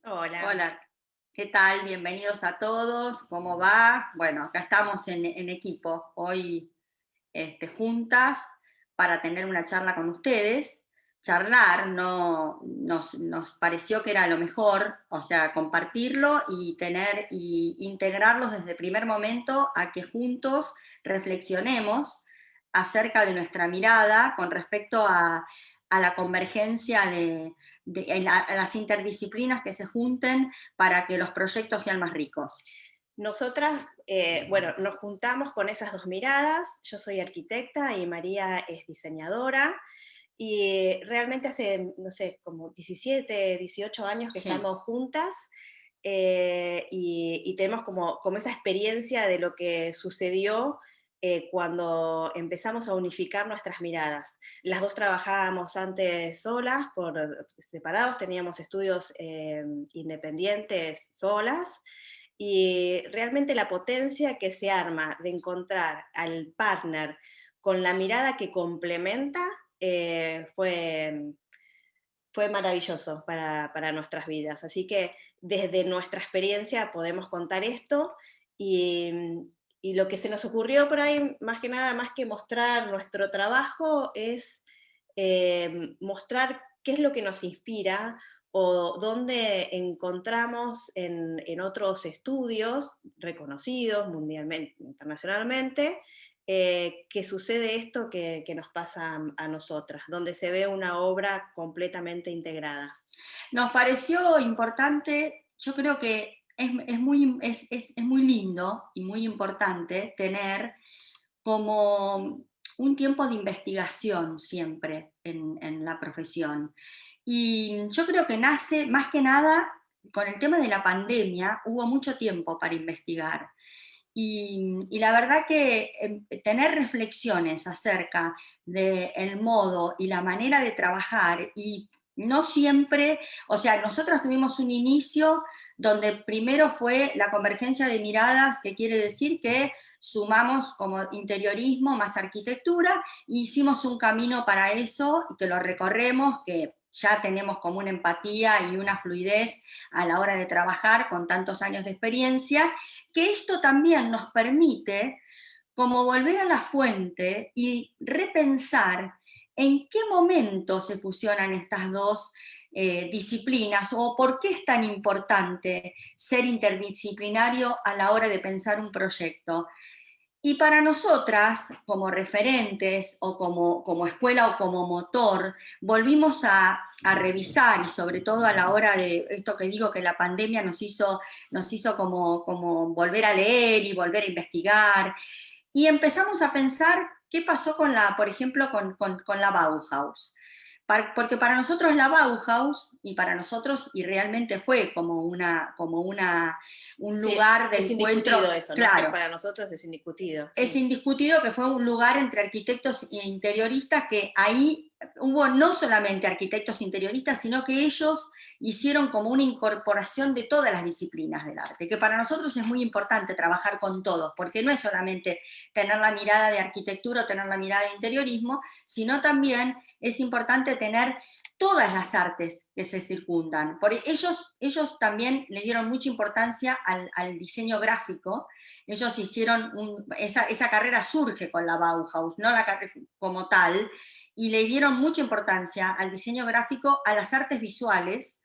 Hola. Hola, ¿qué tal? Bienvenidos a todos. ¿Cómo va? Bueno, acá estamos en equipo, hoy juntas para tener una charla con ustedes. Charlar no, nos pareció que era lo mejor, o sea, compartirlo y tener y integrarlos desde el primer momento a que juntos reflexionemos acerca de nuestra mirada con respecto a la convergencia a las interdisciplinas que se junten para que los proyectos sean más ricos. Nosotras, bueno, nos juntamos con esas dos miradas. Yo soy arquitecta y María es diseñadora. Y realmente hace, no sé, como 17, 18 años que Sí. estamos juntas y tenemos como esa experiencia de lo que sucedió cuando empezamos a unificar nuestras miradas. Las dos trabajábamos antes solas, por separados, teníamos estudios independientes solas, y realmente la potencia que se arma de encontrar al partner con la mirada que complementa fue maravilloso para nuestras vidas. Así que desde nuestra experiencia podemos contar esto y, y lo que se nos ocurrió por ahí, más que nada, más que mostrar nuestro trabajo, es mostrar qué es lo que nos inspira o dónde encontramos en otros estudios reconocidos mundialmente, internacionalmente, que sucede esto que nos pasa a nosotras, donde se ve una obra completamente integrada. Nos pareció importante, yo creo que es muy lindo y muy importante tener como un tiempo de investigación siempre en la profesión. Y yo creo que nace más que nada con el tema de la pandemia, hubo mucho tiempo para investigar. Y la verdad que tener reflexiones acerca del modo y la manera de trabajar y no siempre, o sea, nosotros tuvimos un inicio donde primero fue la convergencia de miradas, que quiere decir que sumamos como interiorismo más arquitectura, e hicimos un camino para eso, que lo recorremos, que ya tenemos como una empatía y una fluidez a la hora de trabajar con tantos años de experiencia, que esto también nos permite como volver a la fuente y repensar en qué momento se fusionan estas dos disciplinas o por qué es tan importante ser interdisciplinario a la hora de pensar un proyecto. Y para nosotras, como referentes o como escuela o como motor, volvimos a revisar y sobre todo a la hora de esto que digo que la pandemia nos hizo como volver a leer y volver a investigar. Y empezamos a pensar qué pasó con por ejemplo, con la Bauhaus. Porque para nosotros la Bauhaus, y para nosotros, y realmente fue un Sí, lugar de es encuentro, indiscutido eso, no es que claro, para nosotros es indiscutido, es sí. indiscutido que fue un lugar entre arquitectos e interioristas, que ahí hubo no solamente arquitectos interioristas, sino que ellos hicieron como una incorporación de todas las disciplinas del arte, que para nosotros es muy importante trabajar con todos, porque no es solamente tener la mirada de arquitectura o tener la mirada de interiorismo, sino también es importante tener todas las artes que se circundan. Porque ellos también le dieron mucha importancia al diseño gráfico. Ellos hicieron, esa carrera surge con la Bauhaus, no la carrera como tal, y le dieron mucha importancia al diseño gráfico, a las artes visuales,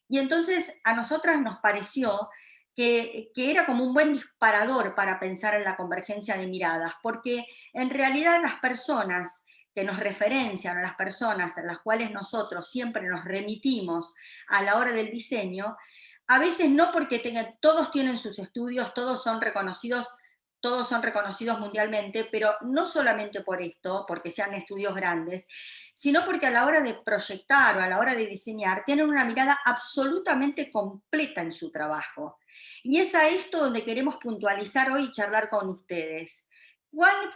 y entonces a nosotras nos pareció que era como un buen disparador para pensar en la convergencia de miradas, porque en realidad las personas que nos referencian, a las personas en las cuales nosotros siempre nos remitimos a la hora del diseño, a veces no porque todos tienen sus estudios, todos son reconocidos mundialmente, pero no solamente por esto, porque sean estudios grandes, sino porque a la hora de proyectar o a la hora de diseñar tienen una mirada absolutamente completa en su trabajo. Y es a esto donde queremos puntualizar hoy y charlar con ustedes.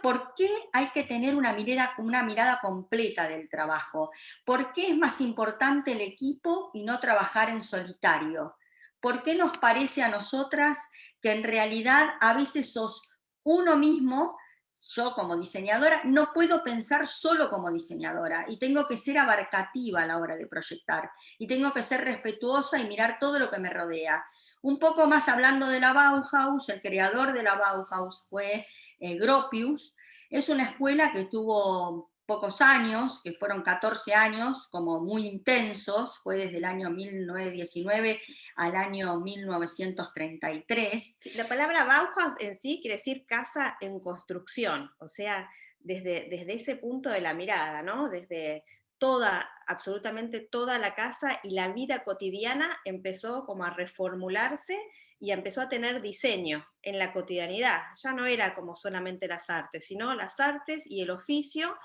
¿Por qué hay que tener una mirada completa del trabajo? ¿Por qué es más importante el equipo y no trabajar en solitario? ¿Por qué nos parece a nosotras que en realidad a veces sos uno mismo yo como diseñadora no puedo pensar solo como diseñadora y tengo que ser abarcativa a la hora de proyectar y tengo que ser respetuosa y mirar todo lo que me rodea. Un poco más hablando de la Bauhaus, el creador de la Bauhaus fue Gropius. Es una escuela que tuvo pocos años, que fueron 14 años, como muy intensos, fue desde el año 1919 al año 1933. Sí, la palabra Bauhaus en sí quiere decir casa en construcción, o sea, desde ese punto de la mirada, ¿no? Desde toda, absolutamente toda la casa y la vida cotidiana empezó como a reformularse y empezó a tener diseño en la cotidianidad. Ya no era como solamente las artes, sino las artes y el oficio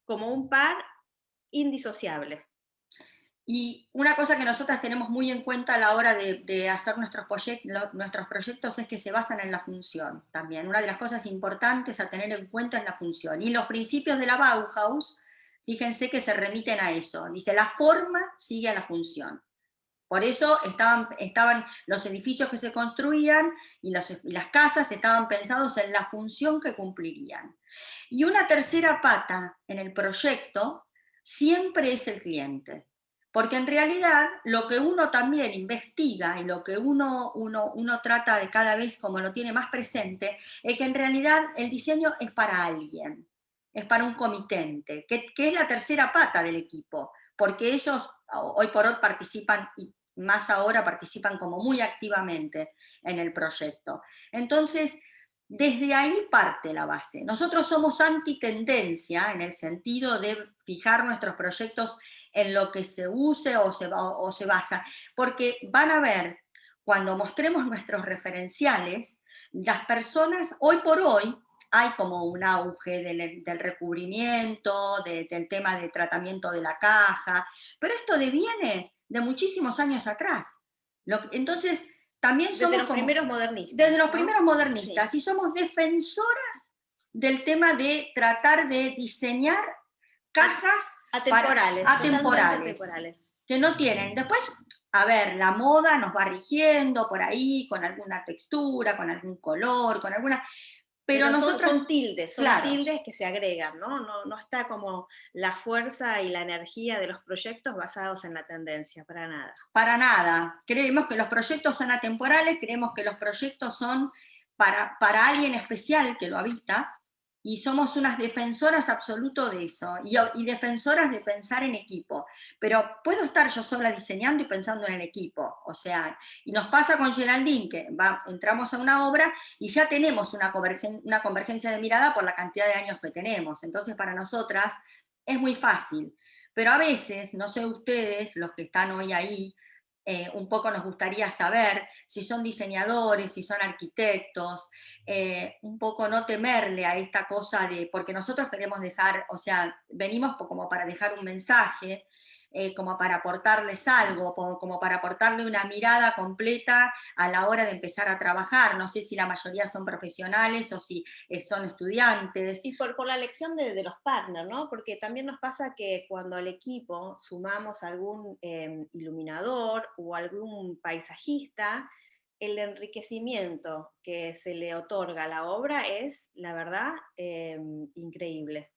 como un par indisociable. Y una cosa que nosotras tenemos muy en cuenta a la hora de hacer nuestros proyectos es que se basan en la función también. Una de las cosas importantes a tener en cuenta es la función. Y los principios de la Bauhaus, fíjense que se remiten a eso. Dice, la forma sigue a la función. Por eso estaban los edificios que se construían y las casas estaban pensados en la función que cumplirían. Y una tercera pata en el proyecto siempre es el cliente. Porque en realidad lo que uno también investiga y lo que uno trata de cada vez como lo tiene más presente, es que en realidad el diseño es para alguien, es para un comitente, que es la tercera pata del equipo, porque ellos hoy por hoy participan y más ahora participan como muy activamente en el proyecto. Entonces, desde ahí parte la base. Nosotros somos antitendencia en el sentido de fijar nuestros proyectos en lo que se use o se basa, porque van a ver, cuando mostremos nuestros referenciales, las personas, hoy por hoy, hay como un auge del recubrimiento, del tema de tratamiento de la caja, pero esto deviene de muchísimos años atrás. Entonces, también somos desde los como, primeros modernistas. desde los ¿no? primeros modernistas, Sí. y somos defensoras del tema de tratar de diseñar cajas Atemporales, totalmente atemporales, atemporales. que no tienen. Después, a ver, la moda nos va rigiendo por ahí, con alguna textura, con algún color, con alguna... Pero Pero nosotros, son claro, tildes que se agregan, ¿no? No está como la fuerza y la energía de los proyectos basados en la tendencia, para nada. para nada. Creemos que los proyectos son atemporales, creemos que los proyectos son para alguien especial que lo habita, y somos unas defensoras absoluto de eso, y defensoras de pensar en equipo. Pero puedo estar yo sola diseñando y pensando en el equipo, o sea, y nos pasa con Geraldine, que entramos a una obra y ya tenemos una convergencia de mirada por la cantidad de años que tenemos. Entonces, para nosotras es muy fácil. Pero a veces, no sé ustedes, los que están hoy ahí, un poco nos gustaría saber si son diseñadores, si son arquitectos, un poco no temerle a esta cosa de, porque nosotros queremos dejar, o sea, venimos como para dejar un mensaje, como para aportarles algo, como para aportarle una mirada completa a la hora de empezar a trabajar. No sé si la mayoría son profesionales o si son estudiantes. Y por la elección de los partners, ¿no? Porque también nos pasa que cuando al equipo sumamos algún iluminador o algún paisajista, el enriquecimiento que se le otorga a la obra es, la verdad, increíble.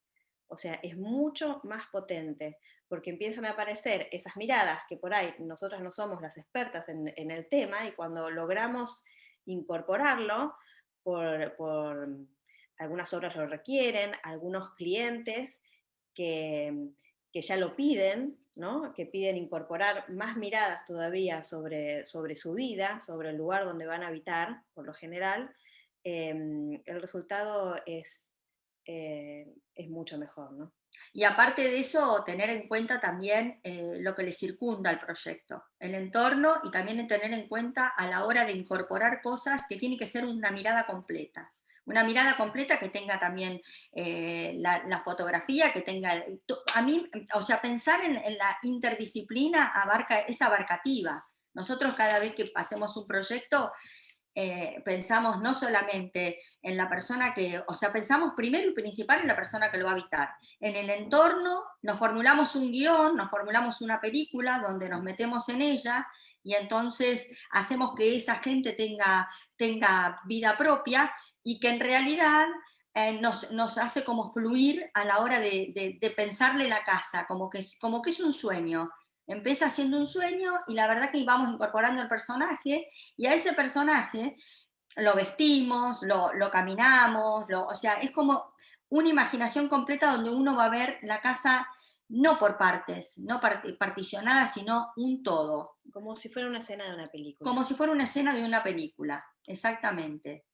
O sea, es mucho más potente, porque empiezan a aparecer esas miradas que por ahí nosotras no somos las expertas en el tema, y cuando logramos incorporarlo, por algunas obras lo requieren, algunos clientes que, que ya lo piden, ¿no? Que piden incorporar más miradas todavía sobre su vida, sobre el lugar donde van a habitar, por lo general, el resultado es mucho mejor, ¿no? Y aparte de eso, tener en cuenta también lo que le circunda al proyecto, el entorno, y también tener en cuenta a la hora de incorporar cosas que tiene que ser una mirada completa. Una mirada completa que tenga también la fotografía, que tenga... A mí, o sea, pensar en la interdisciplina es abarcativa. Nosotros cada vez que hacemos un proyecto pensamos no solamente en la persona que, o sea, pensamos primero y principal en la persona que lo va a habitar. En el entorno nos formulamos un guión, nos formulamos una película donde nos metemos en ella y entonces hacemos que esa gente tenga vida propia y que en realidad nos hace como fluir a la hora de pensarle la casa, como que es un sueño. Empieza siendo un sueño y la verdad que vamos incorporando el personaje y a ese personaje lo vestimos, lo caminamos, o sea, es como una imaginación completa donde uno va a ver la casa no por partes, no particionada, sino un todo. Como si fuera una escena de una película. Como si fuera una escena de una película, exactamente.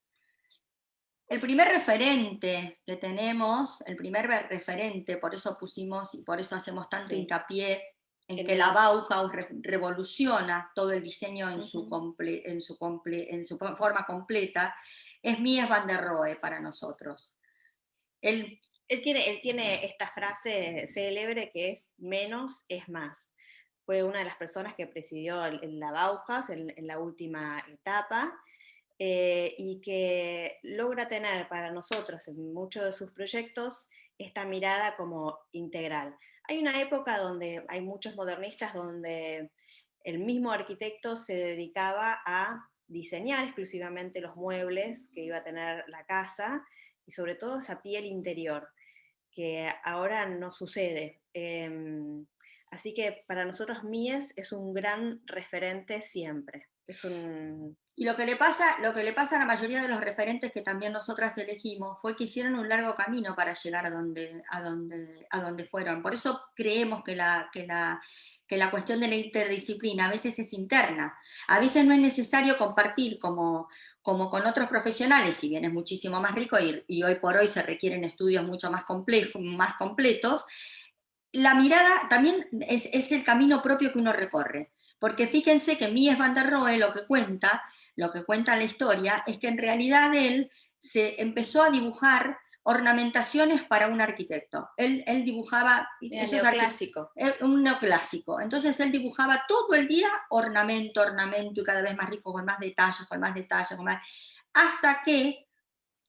El primer referente que tenemos, el primer referente, por eso pusimos y por eso hacemos tanto hincapié en que la Bauhaus revoluciona todo el diseño en su forma completa, es Mies van der Rohe para nosotros. Él tiene esta frase célebre que es menos es más. Fue una de las personas que presidió en la Bauhaus en la última etapa, y que logra tener para nosotros en muchos de sus proyectos esta mirada como integral. Hay una época donde hay muchos modernistas donde el mismo arquitecto se dedicaba a diseñar exclusivamente los muebles que iba a tener la casa y sobre todo esa piel interior, que ahora no sucede. Así que para nosotros Mies es un gran referente siempre. Y lo que le pasa a la mayoría de los referentes que también nosotras elegimos fue que hicieron un largo camino para llegar a donde fueron. Por eso creemos que la cuestión de la interdisciplina a veces es interna. A veces no es necesario compartir como con otros profesionales, si bien es muchísimo más rico y hoy por hoy se requieren estudios mucho más complejos, más completos, la mirada también es el camino propio que uno recorre. Porque fíjense que Mies van der Rohe lo que cuenta la historia, es que en realidad él se empezó a dibujar ornamentaciones para un arquitecto. Él dibujaba... Neoclásico. Un neoclásico. Entonces él dibujaba todo el día ornamento, y cada vez más rico, con más detalles, hasta que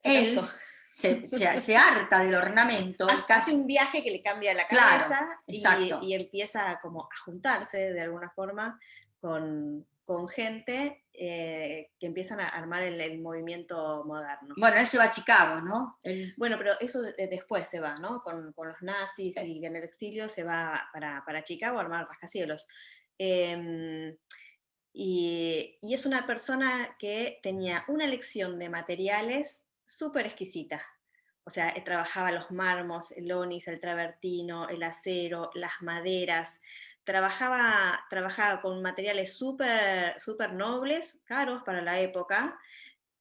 él se harta del ornamento. Hace un viaje que le cambia la cabeza, claro, y empieza como a juntarse de alguna forma con gente que empiezan a armar el movimiento moderno. Bueno, él se va a Chicago, ¿no? Bueno, pero eso después se va, ¿no? Con los nazis y en el exilio se va para Chicago a armar rascacielos. Y es una persona que tenía una elección de materiales súper exquisita. O sea, trabajaba los mármol, el ónix, el travertino, el acero, las maderas. Trabajaba con materiales súper super nobles, caros para la época,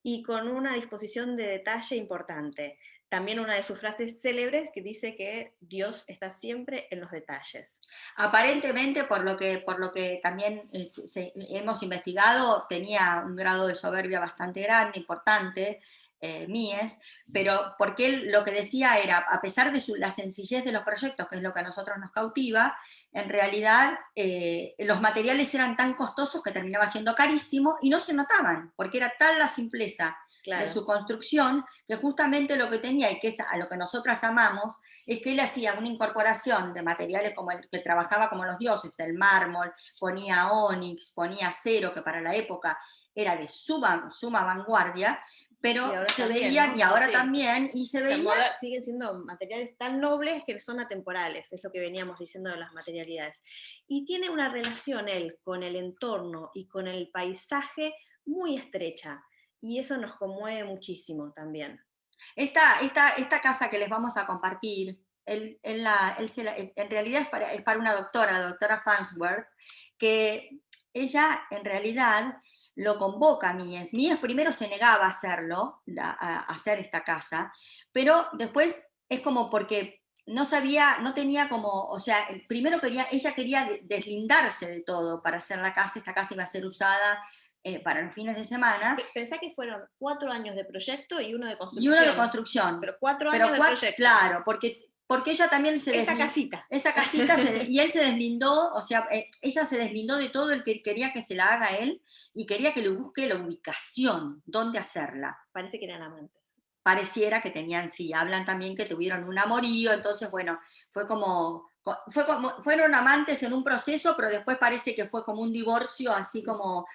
y con una disposición de detalle importante. También una de sus frases célebres que dice que Dios está siempre en los detalles. Aparentemente, por lo que también hemos investigado, tenía un grado de soberbia bastante grande, importante, Mies, pero porque él lo que decía era, a pesar de la sencillez de los proyectos, que es lo que a nosotros nos cautiva, en realidad los materiales eran tan costosos que terminaba siendo carísimo y no se notaban, porque era tal la simpleza de su construcción, que justamente lo que tenía, y que es a lo que nosotras amamos, es que él hacía una incorporación de materiales como el que trabajaba como los dioses, el mármol, ponía ónix, ponía acero, que para la época era de suma vanguardia, pero se veían, ¿no? Y ahora también, y se veían... Siguen siendo materiales tan nobles que son atemporales, es lo que veníamos diciendo de las materialidades. Y tiene una relación él con el entorno y con el paisaje muy estrecha, y eso nos conmueve muchísimo también. Esta casa que les vamos a compartir, en realidad es para una doctora, la doctora Farnsworth, que ella en realidad lo convoca a Mies. Mies primero se negaba a hacerlo, a hacer esta casa, pero después es como porque no tenía como, o sea, primero ella quería deslindarse de todo para hacer la casa. Esta casa iba a ser usada para los fines de semana. Pensá que fueron 4 años de proyecto y uno de construcción. Y uno de construcción. Pero 4 años de proyecto. Claro, porque ella también se deslindó. Esa casita, y él se deslindó, o sea, ella se deslindó de todo el que quería que se la haga él y quería que le busque la ubicación, dónde hacerla. Parece que eran amantes. Pareciera que tenían, sí, hablan también que tuvieron un amorío, entonces, bueno, fue como fueron amantes en un proceso, pero después parece que fue como un divorcio, así como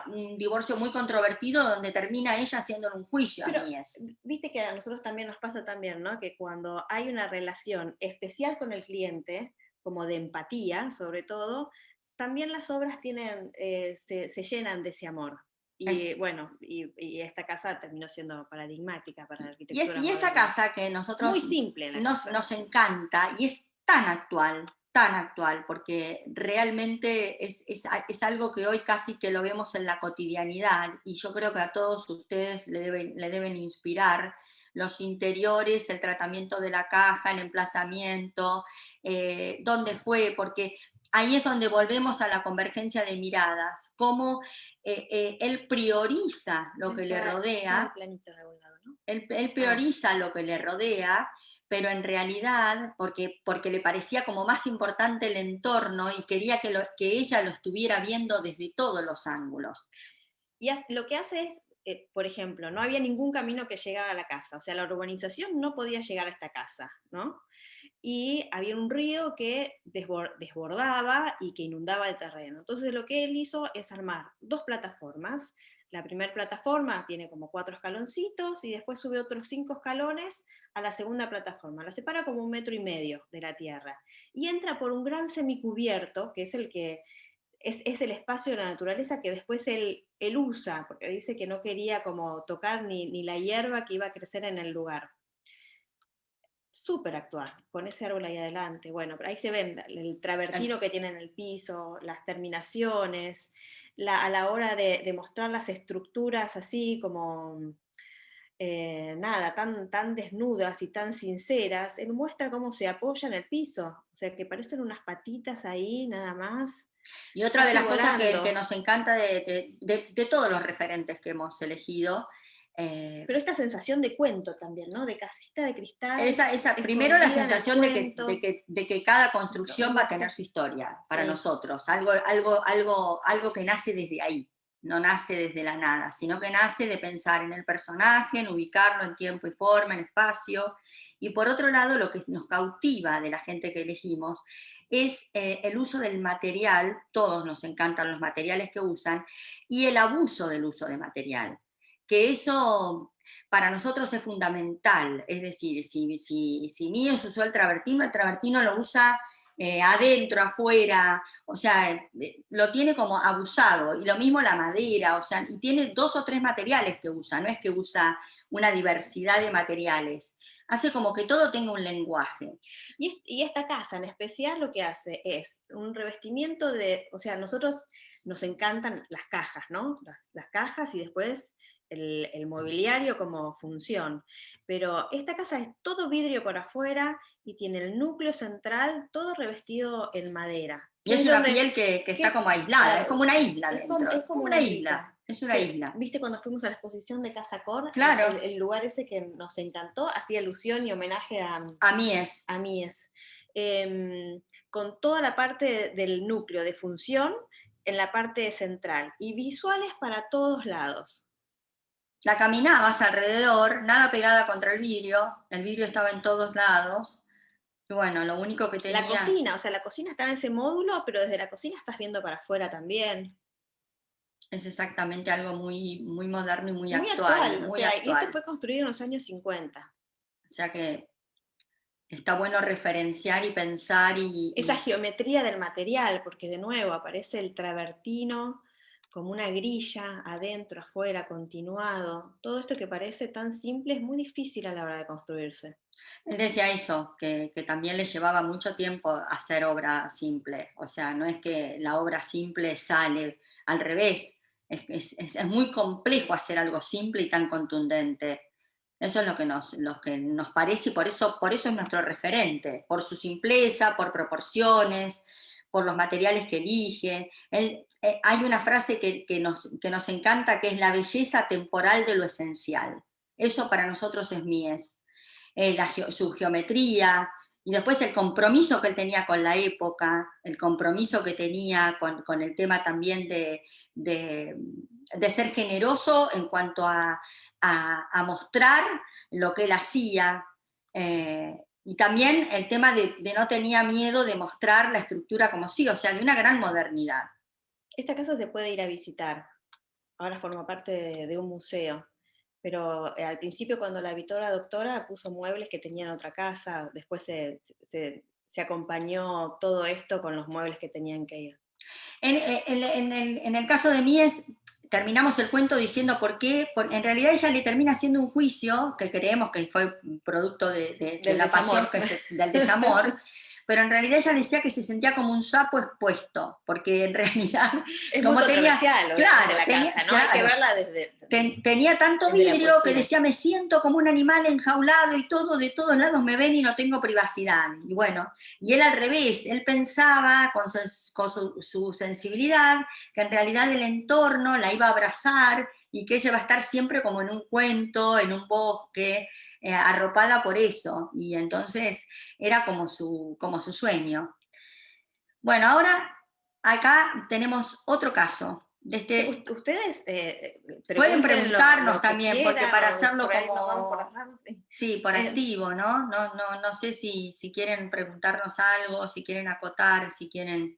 un divorcio muy controvertido, donde termina ella haciendo un juicio a Pero Mies. viste que a nosotros también nos pasa también, ¿no? Que cuando hay una relación especial con el cliente, como de empatía sobre todo, también las obras tienen, se llenan de ese amor. Y Es, bueno, y esta casa terminó siendo paradigmática para la arquitectura y esta moderna. casa que Muy nosotros simple la casa. nos encanta y es tan actual, porque realmente es algo que hoy casi que lo vemos en la cotidianidad, y yo creo que a todos ustedes le deben inspirar los interiores, el tratamiento de la caja, el emplazamiento, dónde fue, porque ahí es donde volvemos a la convergencia de miradas, cómo él prioriza lo que le Estaba el rodea, planito en algún lado, ¿no? él Ah, prioriza lo que le rodea, pero en realidad, porque le parecía como más importante el entorno y quería que ella lo estuviera viendo desde todos los ángulos. y lo que hace es, por ejemplo, no había ningún camino que llegara a la casa, o sea, la urbanización no podía llegar a esta casa, ¿no? Y había un río que desbordaba y que inundaba el terreno. Entonces lo que él hizo es armar dos plataformas. La primera plataforma tiene como 4 escaloncitos y después sube otros 5 escalones a la segunda plataforma. La separa como 1,5 metros de la tierra. Y entra por un gran semicubierto, que es el que es el espacio de la naturaleza que después él usa, porque dice que no quería como tocar ni la hierba que iba a crecer en el lugar. Súper actual, con ese árbol ahí adelante. Bueno, pero ahí se ven el travertino que tiene en el piso, las terminaciones, a la hora de mostrar las estructuras así como, nada, tan desnudas y tan sinceras, él muestra cómo se apoya en el piso, o sea, que parecen unas patitas ahí nada más, Y otra de casi las cosas que volando. nos encanta de todos los referentes que hemos elegido, eh, Pero esta sensación de cuento también, ¿no? De casita de cristal, primero la escondida en el sensación cuento. de que cada construcción va a tener Robusto. su historia para Sí. nosotros, algo que nace desde ahí, no nace desde la nada, sino que nace de pensar en el personaje, en ubicarlo en tiempo y forma, en espacio. Y por otro lado, lo que nos cautiva de la gente que elegimos es el uso del material, todos nos encantan los materiales que usan, y el abuso del uso de material, que eso para nosotros es fundamental. Es decir, si Mies usó el travertino lo usa adentro, afuera, o sea, lo tiene como abusado. Y lo mismo la madera, o sea, y tiene 2 o 3 materiales que usa, no es que usa una diversidad de materiales. Hace como que todo tenga un lenguaje. Y esta casa en especial lo que hace es un revestimiento de, o sea, nosotros nos encantan las cajas, ¿no? Las cajas y después el mobiliario como función. Pero esta casa es todo vidrio por afuera y tiene el núcleo central todo revestido en madera. Y Que es es una donde, piel que que está es, como aislada, es claro, como una isla dentro, es como como una una isla, islita. es una Que, isla. viste, cuando fuimos a la exposición de Casa Cor, Claro, el lugar ese que nos encantó, hacía alusión y homenaje a mí es. a Mies, con toda la parte del núcleo de función en la parte central y visuales para todos lados. La caminabas alrededor, nada pegada contra el vidrio estaba en todos lados, y bueno, lo único que La tenía cocina, o sea, la cocina está en ese módulo, pero desde la cocina estás viendo para afuera también. es exactamente algo muy moderno y Muy actual, o muy sea, y esto actual. fue construido en los años 50. O sea que está bueno referenciar y pensar Esa geometría del material, porque de nuevo aparece el travertino como una grilla, adentro, afuera, continuado. Todo esto que parece tan simple es muy difícil a la hora de construirse. él decía eso, que también le llevaba mucho tiempo hacer obra simple. O sea, no es que la obra simple sale al revés. Es muy complejo hacer algo simple y tan contundente. Eso es lo que nos parece y por eso es nuestro referente, por su simpleza, por proporciones, por los materiales que elige. Hay una frase que nos encanta, que es la belleza temporal de lo esencial. Eso para nosotros es Mies. Su geometría, y después el compromiso que él tenía con la época, el compromiso que tenía con el tema también de ser generoso en cuanto a mostrar lo que él hacía, Y también el tema de no tenía miedo de mostrar la estructura como sí, o sea, de una gran modernidad. Esta casa se puede ir a visitar, ahora forma parte de un museo, pero al principio cuando la habitó la doctora puso muebles que tenían otra casa, después se acompañó todo esto con los muebles que tenían que ir. En el caso de Mies, terminamos el cuento diciendo por qué, en realidad ella le termina haciendo un juicio, que creemos que fue producto de Del la desamor. pasión, del desamor, pero en realidad ella decía que se sentía como un sapo expuesto, porque en realidad, Es muy como tenía, controversial, obviamente, claro, la casa, ¿no? Hay que verla tenía tanto desde la vidrio que poesía. decía, me siento como un animal enjaulado y todo, de todos lados me ven y no tengo privacidad. Y bueno, y él al revés, él pensaba con su sensibilidad que en realidad el entorno la iba a abrazar y que ella va a estar siempre como en un cuento, en un bosque, arropada por eso. Y entonces era como su sueño. Bueno, ahora acá tenemos otro caso. De este, Ustedes pueden pregunten preguntarnos lo que también, porque quieran, para o hacerlo por ahí nos vamos por las como, ramas. Sí. sí, por activo, ¿no? No sé si quieren preguntarnos algo, si quieren acotar, si quieren,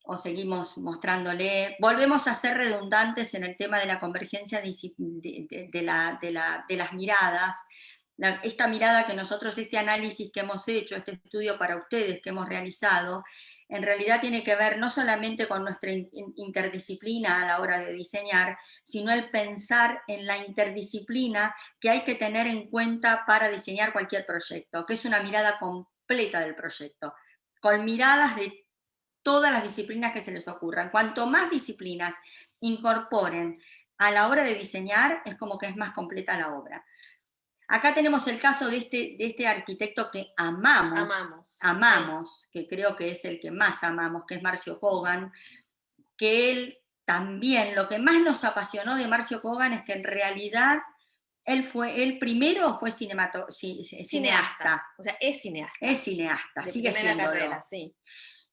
o seguimos mostrándole. Volvemos a ser redundantes en el tema de la convergencia de las miradas. Esta mirada que nosotros, este análisis que hemos hecho, este estudio para ustedes que hemos realizado, en realidad tiene que ver no solamente con nuestra interdisciplina a la hora de diseñar, sino el pensar en la interdisciplina que hay que tener en cuenta para diseñar cualquier proyecto, que es una mirada completa del proyecto, con miradas de todas las disciplinas que se les ocurran. Cuanto más disciplinas incorporen a la hora de diseñar, es como que es más completa la obra. Acá tenemos el caso de este arquitecto que amamos, que creo que es el que más amamos, que es Marcio Kogan, que él también, lo que más nos apasionó de Marcio Kogan es que en realidad él primero fue cineasta. O sea, es cineasta. Es cineasta, de sigue primera siéndolo. Carrera, sí.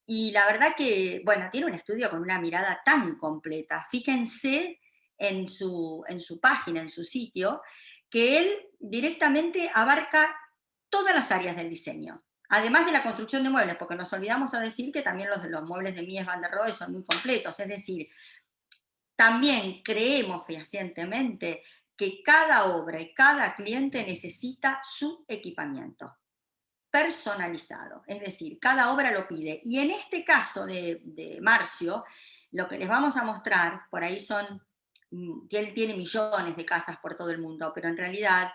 Y la verdad que, bueno, tiene un estudio con una mirada tan completa. Fíjense en su página, en su sitio, que él directamente abarca todas las áreas del diseño. Además de la construcción de muebles, porque nos olvidamos a decir que también los muebles de Mies van der Rohe son muy completos. Es decir, también creemos fehacientemente que cada obra y cada cliente necesita su equipamiento personalizado, es decir, cada obra lo pide. Y en este caso de Marcio, lo que les vamos a mostrar, por ahí que él tiene millones de casas por todo el mundo, pero en realidad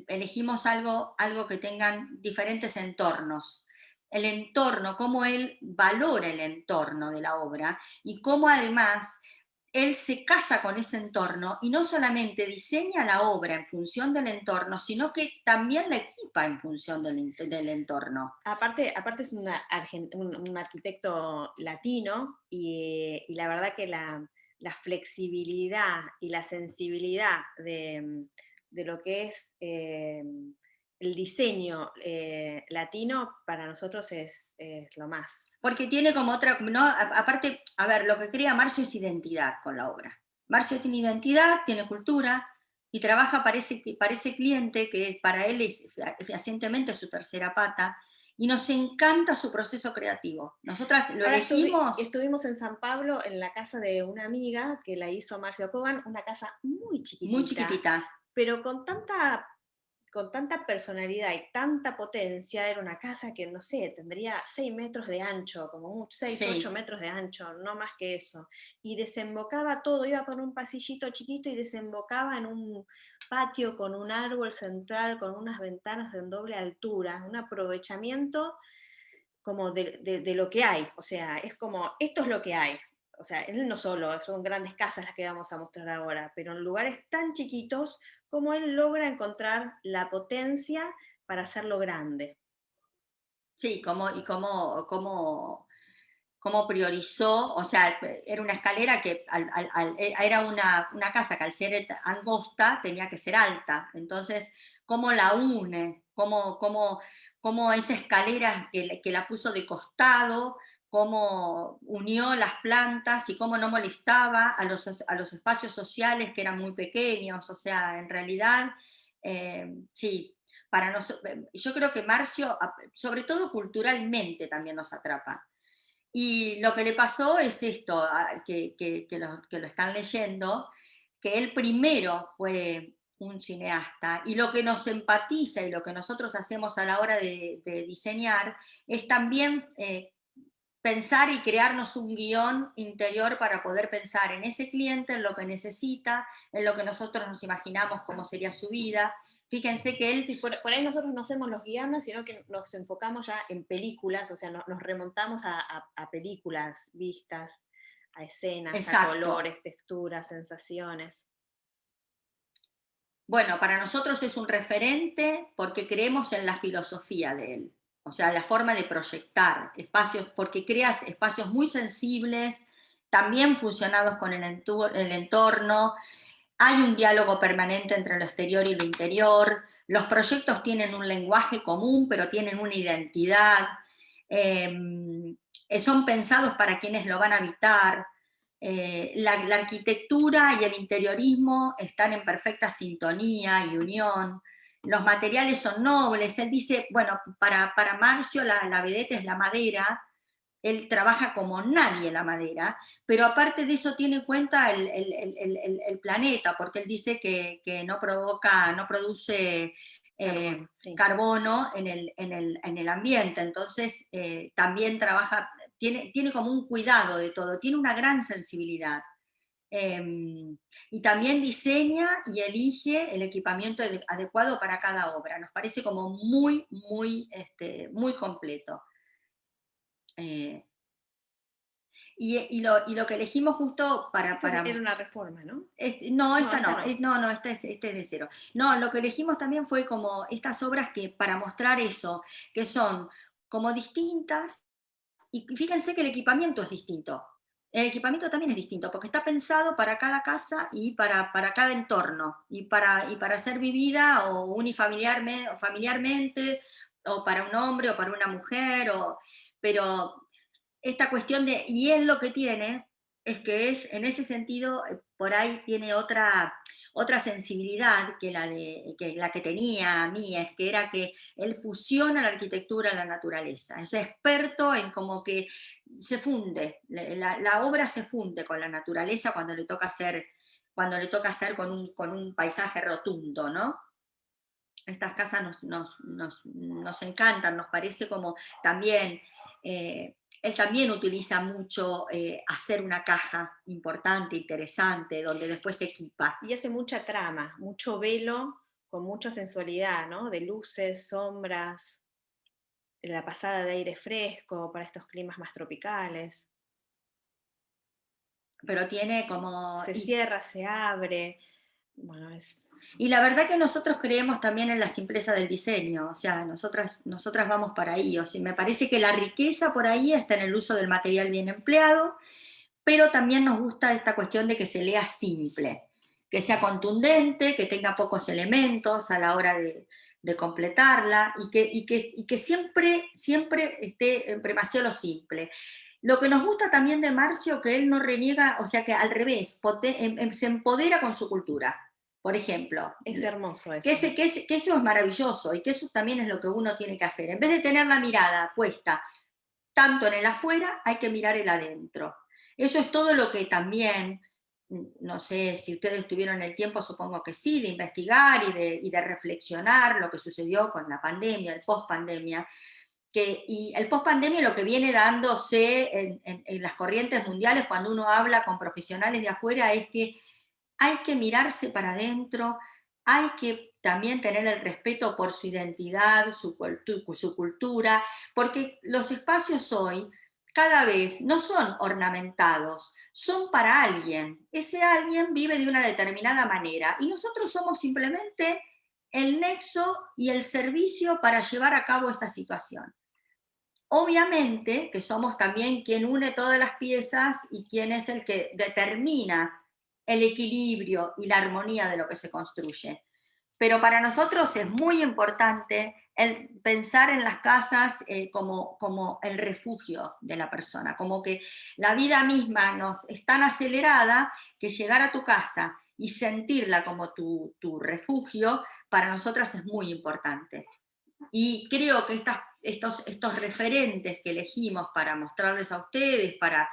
elegimos algo que tengan diferentes entornos. El entorno, cómo él valora el entorno de la obra y cómo además él se casa con ese entorno y no solamente diseña la obra en función del entorno, sino que también la equipa en función del entorno. Aparte es un arquitecto latino y la verdad que la flexibilidad y la sensibilidad de lo que es el diseño latino para nosotros es lo más. Porque tiene como otra, ¿no? Aparte, a ver, lo que crea Marcio es identidad con la obra. Marcio tiene identidad, tiene cultura y trabaja para ese cliente que para él es fehacientemente su tercera pata, y nos encanta su proceso creativo. Nosotras lo elegimos. Estuvimos en San Pablo en la casa de una amiga que la hizo Marcio Kogan, una casa muy chiquitita. Muy chiquitita. Pero con tanta personalidad y tanta potencia, era una casa que, no sé, tendría 6 metros de ancho, como mucho, 6, sí. 8 metros de ancho, no más que eso. Y desembocaba todo, iba por un pasillito chiquito y desembocaba en un patio con un árbol central, con unas ventanas de doble altura, un aprovechamiento como de lo que hay, o sea, es como, esto es lo que hay. O sea, él no solo, son grandes casas las que vamos a mostrar ahora, pero en lugares tan chiquitos como él logra encontrar la potencia para hacerlo grande. Sí, cómo priorizó, o sea, era una escalera que era una casa que al ser angosta tenía que ser alta, entonces, cómo la une, cómo esa escalera que la puso de costado, cómo unió las plantas y cómo no molestaba a los espacios sociales que eran muy pequeños, o sea, en realidad, sí. yo creo que Marcio, sobre todo culturalmente, también nos atrapa. Y lo que le pasó es esto, que lo están leyendo, que él primero fue un cineasta, y lo que nos empatiza y lo que nosotros hacemos a la hora de diseñar es también pensar y crearnos un guión interior para poder pensar en ese cliente, en lo que necesita, en lo que nosotros nos imaginamos cómo sería su vida. Fíjense que él... Sí, por ahí nosotros no hacemos los guiones, sino que nos enfocamos ya en películas, o sea, nos remontamos a películas vistas, a escenas, a Exacto. colores, texturas, sensaciones. Bueno, para nosotros es un referente porque creemos en la filosofía de él, o sea, la forma de proyectar espacios, porque creas espacios muy sensibles, también fusionados con el entorno, hay un diálogo permanente entre lo exterior y lo interior, los proyectos tienen un lenguaje común, pero tienen una identidad, son pensados para quienes lo van a habitar. La arquitectura y el interiorismo están en perfecta sintonía y unión, los materiales son nobles, él dice, bueno, para Marcio la vedette es la madera, él trabaja como nadie la madera, pero aparte de eso tiene en cuenta el planeta, porque él dice que no produce Carbono, sí. carbono en el ambiente, entonces también trabaja, tiene como un cuidado de todo, tiene una gran sensibilidad. Y también diseña y elige el equipamiento adecuado para cada obra. Nos parece como muy completo. Y lo que elegimos justo Era una reforma, ¿no? no, No, esta esta no, no. no, este es de cero. No, lo que elegimos también fue como estas obras que para mostrar eso, que son como distintas, y fíjense que el equipamiento es distinto. El equipamiento también es distinto, porque está pensado para cada casa y para cada entorno, y para ser vivida o familiarmente, o para un hombre o para una mujer, pero esta cuestión y él lo que tiene es que en ese sentido, por ahí tiene otra sensibilidad que la que tenía Mies, que era que él fusiona la arquitectura a la naturaleza, es experto en como que se funde, la obra se funde con la naturaleza cuando le toca hacer con un paisaje rotundo, ¿no? Estas casas nos encantan, nos parece como también, él también utiliza mucho hacer una caja importante, interesante, donde después se equipa. Y hace mucha trama, mucho velo, con mucha sensualidad, ¿no? De luces, sombras, la pasada de aire fresco para estos climas más tropicales. Pero tiene como... Se cierra, se abre. Bueno, Y la verdad que nosotros creemos también en la simpleza del diseño, o sea, nosotras vamos para ahí, o sea, me parece que la riqueza por ahí está en el uso del material bien empleado, pero también nos gusta esta cuestión de que se lea simple, que sea contundente, que tenga pocos elementos a la hora de completarla, y que siempre esté en primacía lo simple. Lo que nos gusta también de Marcio, que él no reniega, o sea que al revés, se empodera con su cultura. Por ejemplo, es hermoso que eso. eso es maravilloso, y que eso también es lo que uno tiene que hacer. En vez de tener la mirada puesta tanto en el afuera, hay que mirar el adentro. Eso es todo lo que también, no sé si ustedes tuvieron el tiempo, supongo que sí, de investigar y de reflexionar lo que sucedió con la pandemia, el post-pandemia, y el post-pandemia lo que viene dándose en las corrientes mundiales cuando uno habla con profesionales de afuera es que hay que mirarse para adentro, hay que también tener el respeto por su identidad, su cultura, porque los espacios hoy cada vez no son ornamentados, son para alguien. Ese alguien vive de una determinada manera y nosotros somos simplemente el nexo y el servicio para llevar a cabo esa situación. Obviamente que somos también quien une todas las piezas y quien es el que determina el equilibrio y la armonía de lo que se construye. Pero para nosotros es muy importante pensar en las casas como el refugio de la persona, como que la vida misma es tan acelerada que llegar a tu casa y sentirla como tu refugio para nosotras es muy importante. Y creo que estos referentes que elegimos para mostrarles a ustedes, para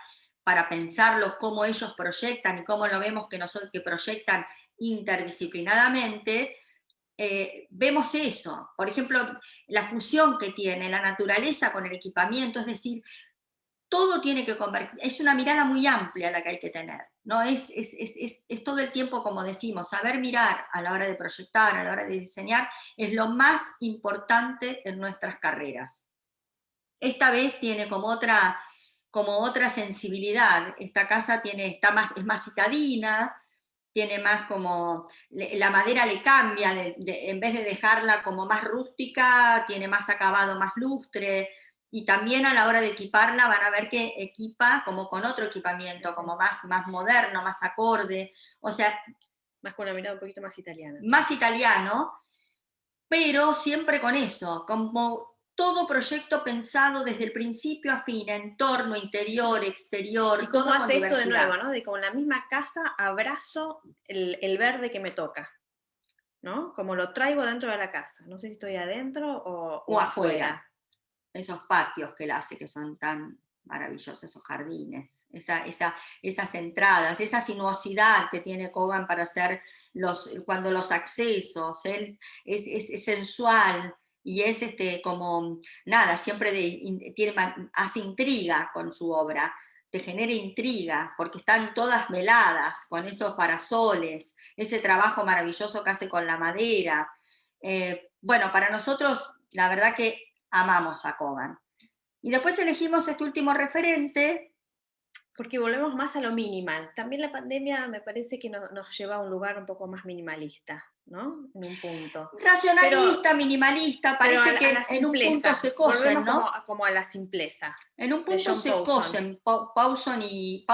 pensarlo cómo ellos proyectan y cómo lo vemos que proyectan interdisciplinadamente, vemos eso. Por ejemplo, la fusión que tiene la naturaleza con el equipamiento, es decir, todo tiene que convertir, es una mirada muy amplia la que hay que tener, ¿no? Es todo el tiempo, como decimos, saber mirar a la hora de proyectar, a la hora de diseñar, es lo más importante en nuestras carreras. Esta vez tiene como otra sensibilidad, esta casa es más citadina, tiene más como, la madera le cambia, en vez de dejarla como más rústica, tiene más acabado, más lustre, y también a la hora de equiparla van a ver que equipa como con otro equipamiento, como más moderno, más acorde, o sea, más con una mirada un poquito más italiana. Más italiano, pero siempre con eso, como todo proyecto pensado desde el principio a fin, entorno, interior, exterior, y cómo todo hace con esto de diversidad. nuevo, ¿no? De con la misma casa abrazo el verde que me toca, ¿no? Como lo traigo dentro de la casa. No sé si estoy adentro o afuera. Esos patios que él hace, que son tan maravillosos, esos jardines, esas entradas, esa sinuosidad que tiene Kogan para hacer cuando los accesos, él es sensual y es como, nada, siempre hace intriga con su obra, te genera intriga, porque están todas veladas, con esos parasoles, ese trabajo maravilloso que hace con la madera. Bueno, para nosotros, la verdad que amamos a Kogan. Y después elegimos este último referente. Porque volvemos más a lo minimal. También la pandemia me parece que nos lleva a un lugar un poco más minimalista, ¿no? En un punto. Racionalista, minimalista, parece que la en un punto se cosen, volvemos ¿no? Como a la simpleza. En un punto se cosen Pawson y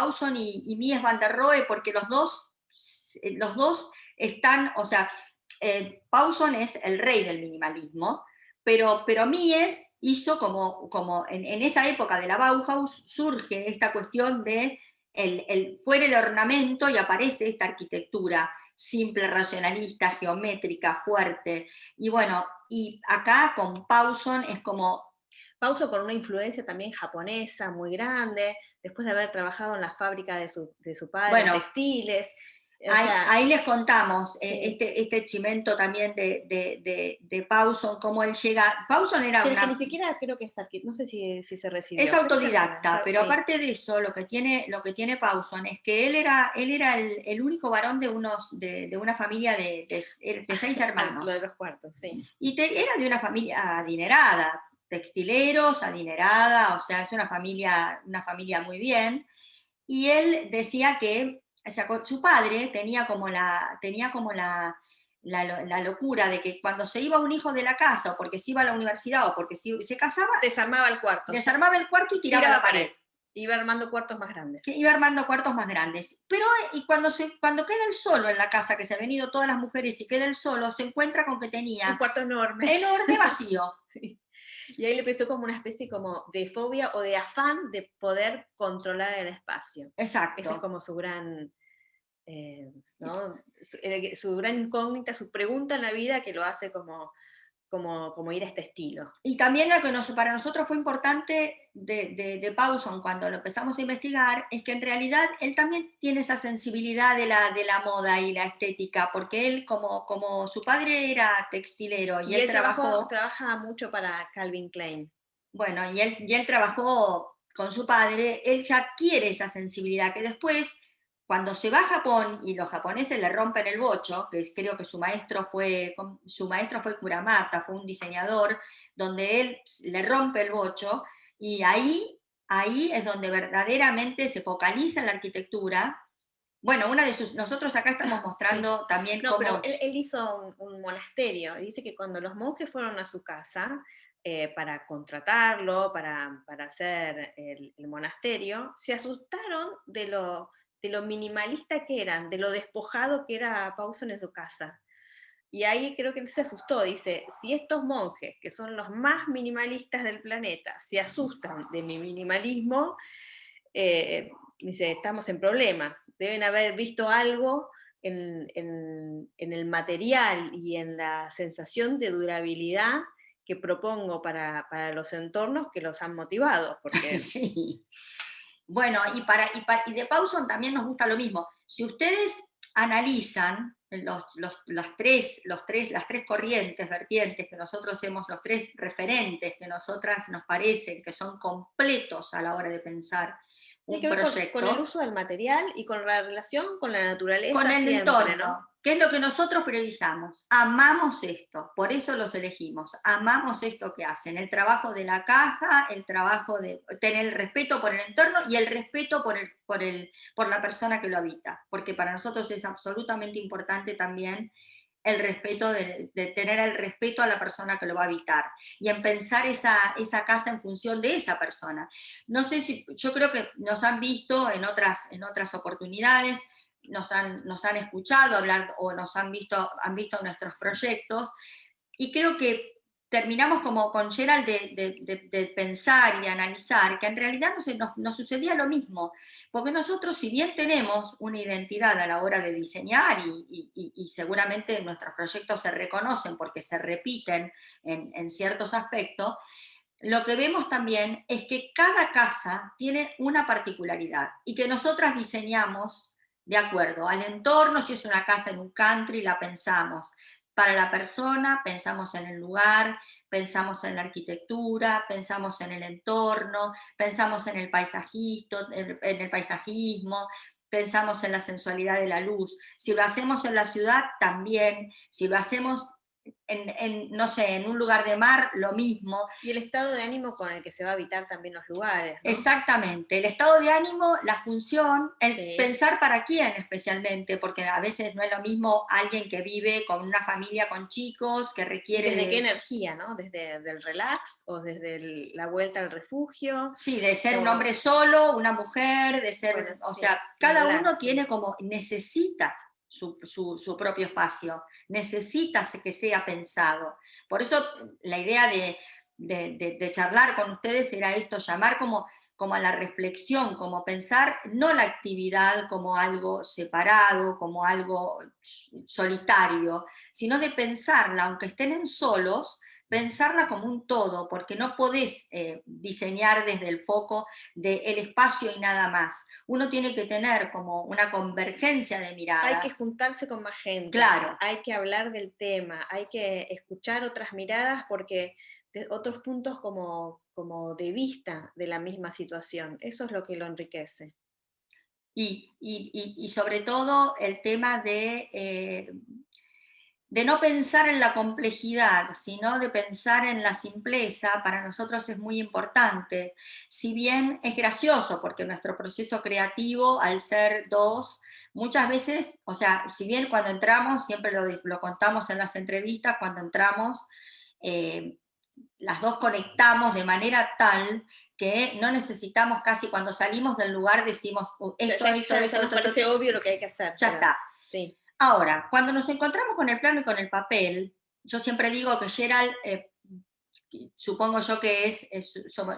Mies van der Rohe, porque los dos están, o sea, Pawson es el rey del minimalismo, pero Mies hizo como en esa época de la Bauhaus surge esta cuestión de fuera el ornamento y aparece esta arquitectura simple, racionalista, geométrica, fuerte. Y bueno, y acá con Pawson es como Pauso con una influencia también japonesa muy grande, después de haber trabajado en la fábrica de su padre, bueno, en textiles. Ahí les contamos sí. este chimento también de Pawson, cómo él llega. Pawson era que ni siquiera creo que es arquitecto, no sé si se recibió. Es autodidacta, pero aparte de eso, lo que tiene Pawson es que él era el único varón de una familia de 6 hermanos. Lo de los cuartos, sí. Y era de una familia adinerada, textileros, adinerada, o sea, es una familia muy bien. Y él decía que, o sea, su padre tenía como la locura de que cuando se iba un hijo de la casa, o porque se iba a la universidad, o porque se casaba, desarmaba el cuarto y tiraba la pared. Iba armando cuartos más grandes. Sí, iba armando cuartos más grandes. Pero y cuando queda él solo en la casa, que se han venido todas las mujeres y queda él solo, se encuentra con que tenía un cuarto enorme. Enorme vacío. Sí. Y ahí le prestó como una especie como de fobia o de afán de poder controlar el espacio. Exacto. Esa es como su gran, ¿no? su gran incógnita, su pregunta en la vida que lo hace como ir a este estilo. Y también lo que para nosotros fue importante de Pawson cuando lo empezamos a investigar es que en realidad él también tiene esa sensibilidad de la moda y la estética, porque él como su padre era textilero y él trabaja mucho para Calvin Klein. Bueno, y él trabajó con su padre, él ya adquiere esa sensibilidad que después, cuando se va a Japón y los japoneses le rompen el bocho, que creo que su maestro fue Kuramata, fue un diseñador, donde él le rompe el bocho, y ahí es donde verdaderamente se focaliza en la arquitectura. Bueno, nosotros acá estamos mostrando sí. también cómo... pero él hizo un monasterio, dice que cuando los monjes fueron a su casa, para contratarlo, para hacer el monasterio, se asustaron de lo minimalista que eran, de lo despojado que era Pawson en su casa. Y ahí creo que él se asustó, dice, si estos monjes, que son los más minimalistas del planeta, se asustan de mi minimalismo, dice, estamos en problemas, deben haber visto algo en el material y en la sensación de durabilidad que propongo para los entornos que los han motivado, porque Sí. Bueno, y de Pawson también nos gusta lo mismo. Si ustedes analizan las tres corrientes, vertientes que nosotros hemos, los tres referentes que nosotras nos parecen que son completos a la hora de pensar tiene un que ver con el proyecto, uso del material y con la relación con la con naturaleza el siempre, ¿no? entorno, ¿qué es lo que nosotros priorizamos? Amamos esto, por eso los elegimos, amamos esto que hacen, el trabajo de la caja, el trabajo de tener el respeto por el entorno y el respeto por la persona que lo habita, porque para nosotros es absolutamente importante también el respeto de tener el respeto a la persona que lo va a habitar y en pensar esa casa en función de esa persona. No sé si, yo creo que nos han visto en otras oportunidades, nos han escuchado hablar o han visto nuestros proyectos y creo que terminamos como con Gerald de pensar y analizar que en realidad nos sucedía lo mismo, porque nosotros si bien tenemos una identidad a la hora de diseñar y seguramente nuestros proyectos se reconocen porque se repiten en ciertos aspectos, lo que vemos también es que cada casa tiene una particularidad y que nosotras diseñamos de acuerdo al entorno. Si es una casa en un country, la pensamos para la persona, pensamos en el lugar, pensamos en la arquitectura, pensamos en el entorno, pensamos en el paisajismo, pensamos en la sensualidad de la luz. Si lo hacemos en la ciudad, también. Si lo hacemos no sé, en un lugar de mar, lo mismo. Y el estado de ánimo con el que se va a habitar también los lugares, ¿no? Exactamente, el estado de ánimo, la función, el Sí. pensar para quién especialmente, porque a veces no es lo mismo alguien que vive con una familia con chicos, que ¿Y requiere desde qué energía, no? ¿Desde el relax o desde la vuelta al refugio? Sí, de ser un O, hombre solo, una mujer, de ser, bueno, o sí, sea, ni cada hablar, uno sí. tiene como, necesita su propio espacio, necesita que sea pensado. Por eso la idea de charlar con ustedes era esto, llamar como a la reflexión, como pensar no la actividad como algo separado, como algo solitario, sino de pensarla, aunque estén en solos, pensarla como un todo, porque no podés diseñar desde el foco del espacio y nada más. Uno tiene que tener como una convergencia de Hay que miradas. juntarse con más gente, Claro, hay que hablar del tema, hay que escuchar otras miradas porque otros puntos como de vista de la misma situación. Eso es lo que lo enriquece. y sobre todo el tema de no pensar en la complejidad, sino de pensar en la simpleza, para nosotros es muy importante. Si bien es gracioso, porque nuestro proceso creativo, al ser dos, muchas veces, o sea, si bien cuando entramos, siempre lo contamos en las entrevistas, cuando entramos, eh, las dos conectamos de manera tal que no necesitamos casi, cuando salimos del lugar decimos, Ya, esto, esto, ya esto, nos esto, esto, parece obvio lo que hay que hacer, ya pero está. sí. Ahora, cuando nos encontramos con el plano y con el papel, yo siempre digo que Gerald, supongo yo que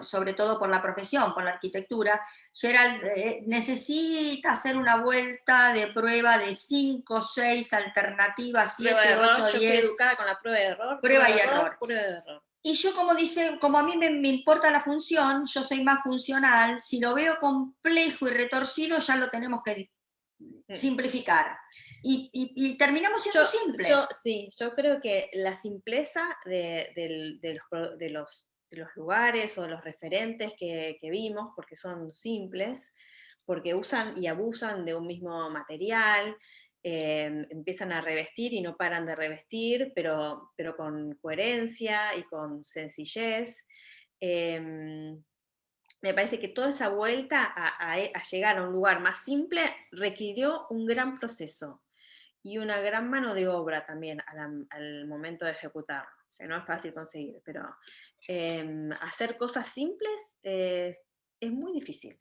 sobre todo por la profesión, por la arquitectura, Gerald necesita hacer una vuelta de prueba de 5, 6 alternativas, Prueba de 7, error, 8, yo fui 10, educada con la prueba de error, prueba prueba y de error, error. prueba de error. Y yo como a mí me importa la función, yo soy más funcional, si lo veo complejo y retorcido ya lo tenemos que Mm. simplificar. Y terminamos siendo simples. Sí, yo creo que la simpleza de los lugares o de los referentes que vimos, porque son simples, porque usan y abusan de un mismo material, empiezan a revestir y no paran de revestir, pero con coherencia y con sencillez. Me parece que toda esa vuelta a llegar a un lugar más simple requirió un gran proceso y una gran mano de obra también al momento de ejecutarlo. O sea, no es fácil conseguir, pero hacer cosas simples es muy difícil.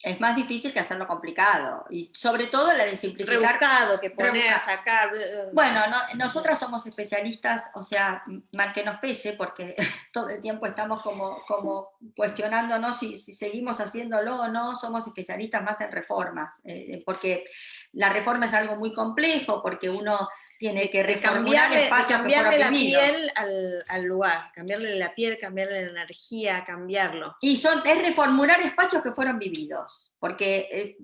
Es más difícil que hacerlo complicado. Y sobre todo la de simplificar. Rebuscado, que poner, Rebuscar. sacar. Bueno, nosotras somos especialistas, o sea, mal que nos pese, porque todo el tiempo estamos como cuestionándonos si seguimos haciéndolo o no, somos especialistas más en reformas, porque la reforma es algo muy complejo, porque uno tiene que reformular espacios que fueron la vividos. piel al lugar, cambiarle la piel, cambiarle la energía, cambiarlo. Y es reformular espacios que fueron vividos, porque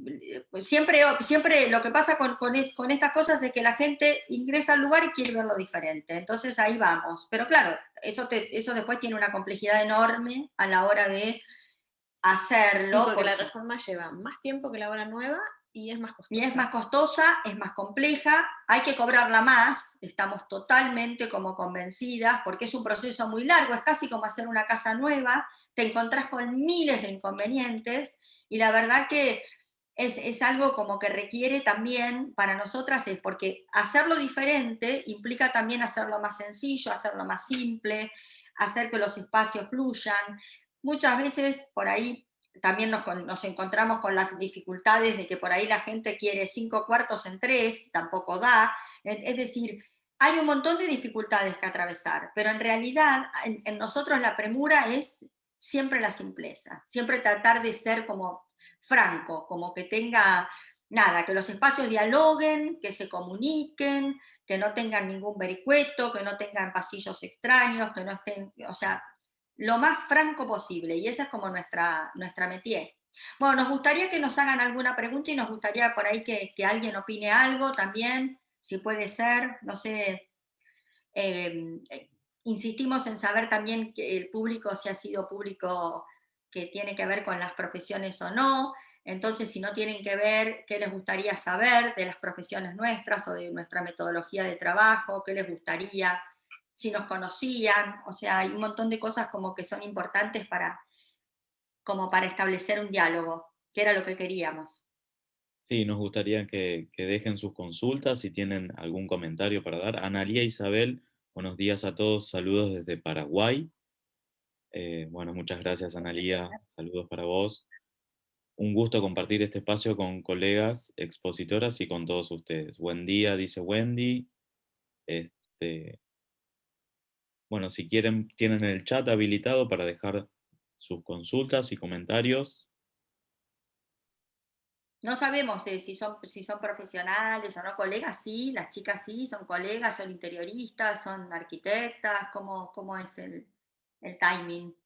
siempre lo que pasa con estas cosas es que la gente ingresa al lugar y quiere verlo diferente, entonces ahí vamos. Pero claro, eso después tiene una complejidad enorme a la hora de hacerlo. Sí, porque la reforma lleva más tiempo que la obra nueva y es más costosa. Y es más costosa, es más compleja, hay que cobrarla más, estamos totalmente como convencidas, porque es un proceso muy largo, es casi como hacer una casa nueva, te encontrás con miles de inconvenientes, y la verdad que es algo como que requiere también, para nosotras es porque hacerlo diferente implica también hacerlo más sencillo, hacerlo más simple, hacer que los espacios fluyan. Muchas veces por ahí también nos encontramos con las dificultades de que por ahí la gente quiere 5 cuartos en 3, tampoco da. Es decir, hay un montón de dificultades que atravesar, pero en realidad en nosotros la premura es siempre la simpleza, siempre tratar de ser como franco, como que tenga nada, que los espacios dialoguen, que se comuniquen, que no tengan ningún vericueto, que no tengan pasillos extraños, que no estén, o sea, lo más franco posible, y esa es como nuestra métier. Bueno, nos gustaría que nos hagan alguna pregunta y nos gustaría por ahí que alguien opine algo también, si puede ser, no sé, eh, insistimos en saber también que el público, si ha sido público que tiene que ver con las profesiones o no, entonces si no tienen que ver, qué les gustaría saber de las profesiones nuestras o de nuestra metodología de trabajo, qué les gustaría, si nos conocían, o sea, hay un montón de cosas como que son importantes como para establecer un diálogo, que era lo que queríamos. Sí, nos gustaría que dejen sus consultas si tienen algún comentario para dar. Analía Isabel, buenos días a todos, saludos desde Paraguay. Bueno, muchas gracias Analía, saludos para vos. Un gusto compartir este espacio con colegas, expositoras y con todos ustedes. Buen día, dice Wendy. Este, bueno, si quieren, tienen el chat habilitado para dejar sus consultas y comentarios. No sabemos si son profesionales o no colegas, sí, las chicas sí, son colegas, son interioristas, son arquitectas, ¿cómo es el timing?